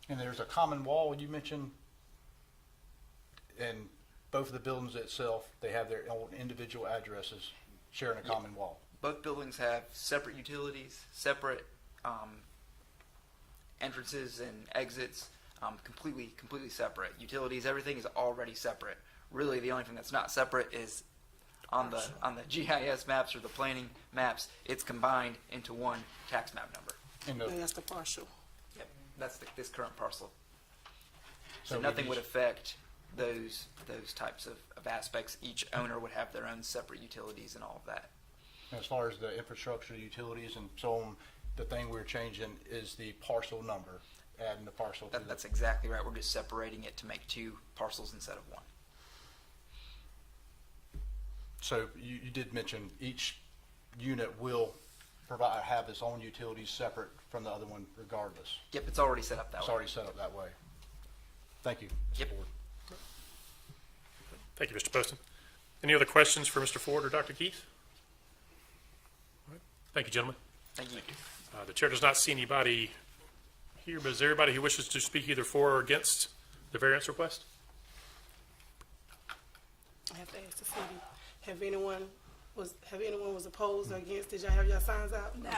Speaker 4: And there's a common wall you mentioned, and both of the buildings itself, they have their own individual addresses sharing a common wall.
Speaker 14: Both buildings have separate utilities, separate entrances and exits, completely separate. Utilities, everything is already separate. Really, the only thing that's not separate is on the GIS maps or the planning maps. It's combined into one tax map number.
Speaker 2: And that's the partial.
Speaker 14: Yep, that's this current parcel. So
Speaker 4: So
Speaker 14: nothing
Speaker 4: would
Speaker 14: would affect those types of aspects. Each owner would have their own separate utilities and all of that.
Speaker 4: As far as the infrastructure, utilities, and so on, the thing we're changing is the parcel number, adding the parcel to
Speaker 14: That's exactly right. We're just separating it to make two parcels instead of one.
Speaker 4: So you did mention each unit will have its own utilities separate from the other one regardless.
Speaker 14: Yep, it's already set up that
Speaker 4: It's
Speaker 14: way.
Speaker 4: already set up that way. Thank you, Mr.
Speaker 14: Yep.
Speaker 4: Ford.
Speaker 1: Thank you, Mr. Poston. Any other questions for Mr. Ford or Dr. Keith? All right. Thank you, gentlemen.
Speaker 14: Thank you.
Speaker 1: The chair does not see anybody here, but is there anybody who wishes to speak either for or against the variance request?
Speaker 2: I have to ask the city, have anyone was opposed or against? Did y'all have your signs out?
Speaker 3: No.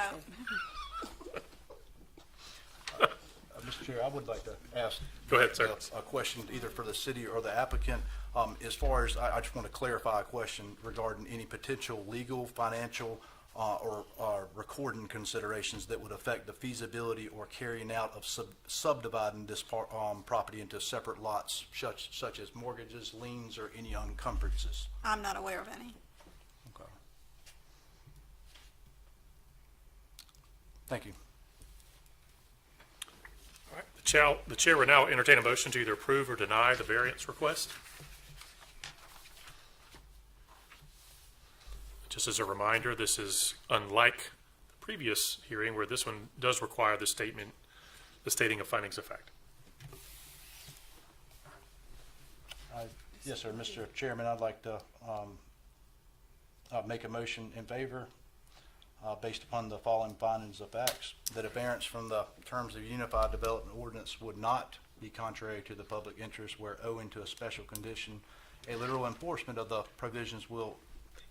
Speaker 4: Mr. Chair, I would like to ask.
Speaker 1: Go ahead, sir.
Speaker 4: A question either for the city or the applicant. As far as, I just want to clarify a question regarding any potential legal, financial, or recording considerations that would affect the feasibility or carrying out of subdividing this property into separate lots, such as mortgages, liens, or any encumbrances.
Speaker 3: I'm not aware of any.
Speaker 4: Okay. Thank you.
Speaker 1: All right. The chair will now entertain a motion to either approve or deny the variance request. Just as a reminder, this is unlike the previous hearing where this one does require the stating of findings of fact.
Speaker 4: Yes, sir. Mr. Chairman, I'd like to make a motion in favor based upon the following findings of facts, that a variance from the terms of Unified Development Ordinance would not be contrary to the public interest where owing to a special condition, a literal enforcement of the provisions will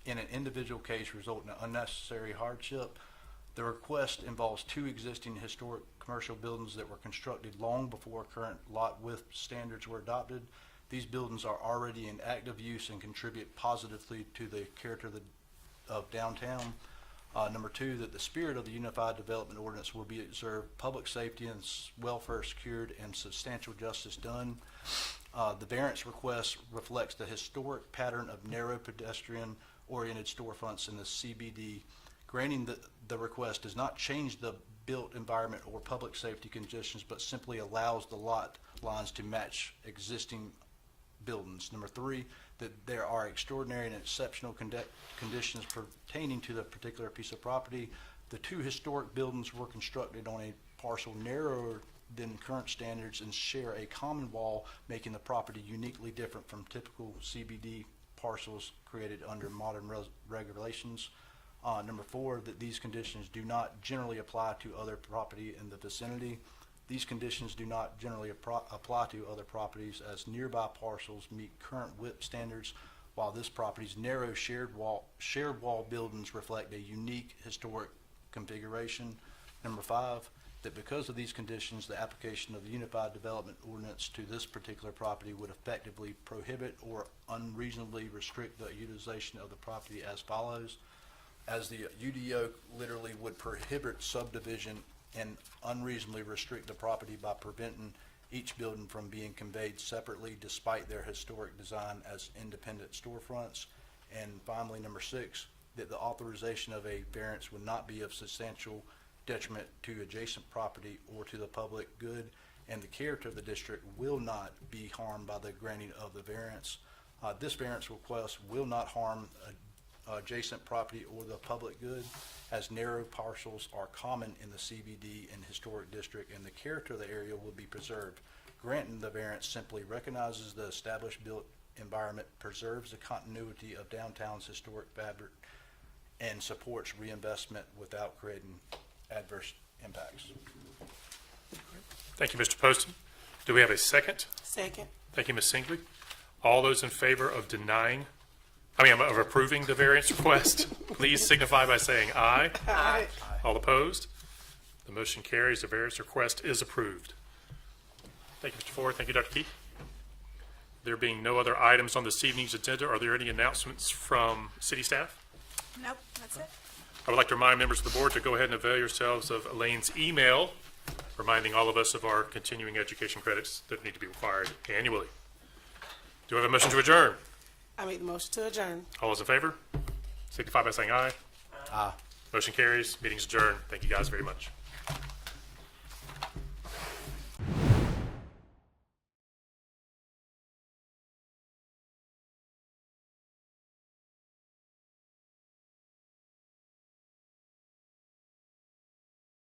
Speaker 4: in an individual case result in an unnecessary hardship. The request involves two existing historic commercial buildings that were constructed long before current lot width standards were adopted. These buildings are already in active use and contribute positively to the character of downtown. Number two, that the spirit of the Unified Development Ordinance will be observed, public safety and welfare secured, and substantial justice done. The variance request reflects the historic pattern of narrow pedestrian-oriented storefronts in the CBD. Granting the request does not change the built environment or public safety conditions, but simply allows the lot lines to match existing buildings. Number three, that there are extraordinary and exceptional conditions pertaining to the particular piece of property. The two historic buildings were constructed on a parcel narrower than current standards and share a common wall, making the property uniquely different from typical CBD parcels created under modern regulations. Number 4, that these conditions do not generally apply to other property in the vicinity. These conditions do not generally apply to other properties as nearby parcels meet current WIP standards, while this property's narrow shared wall buildings reflect a unique historic configuration. Number 5, that because of these conditions, the application of the Unified Development Ordinance to this particular property would effectively prohibit or unreasonably restrict the utilization of the property as follows. As the UDO literally would prohibit subdivision and unreasonably restrict the property by preventing each building from being conveyed separately despite their historic design as independent storefronts. And finally, number 6, that the authorization of a variance would not be of substantial detriment to adjacent property or to the public good, and the character of the district will not be harmed by the granting of the variance. This variance request will not harm adjacent property or the public good, as narrow parcels are common in the CBD and historic district, and the character of the area will be preserved. Granting the variance simply recognizes the established built environment, preserves the continuity of downtown's historic fabric, and supports reinvestment without creating adverse impacts.
Speaker 1: Thank you, Mr. Poston. Do we have a second?
Speaker 2: Second.
Speaker 1: Thank you, Ms. Singley. All those in favor of of approving the variance request, please signify by saying aye.
Speaker 2: Aye.
Speaker 1: All opposed? The motion carries. The variance request is approved. Thank you, Mr. Ford. Thank you, Dr. Keith. There being no other items on this evening's agenda, are there any announcements from city staff?
Speaker 3: Nope, that's it.
Speaker 1: I would like to remind members of the board to go ahead and avail yourselves of Elaine's email, reminding all of us of our continuing education credits that need to be required annually. Do I have a motion to adjourn?
Speaker 2: I make the motion to adjourn.
Speaker 1: All those in favor? Signify by saying aye.
Speaker 4: Aye.
Speaker 1: Motion carries. Meeting's adjourned. Thank you guys very much.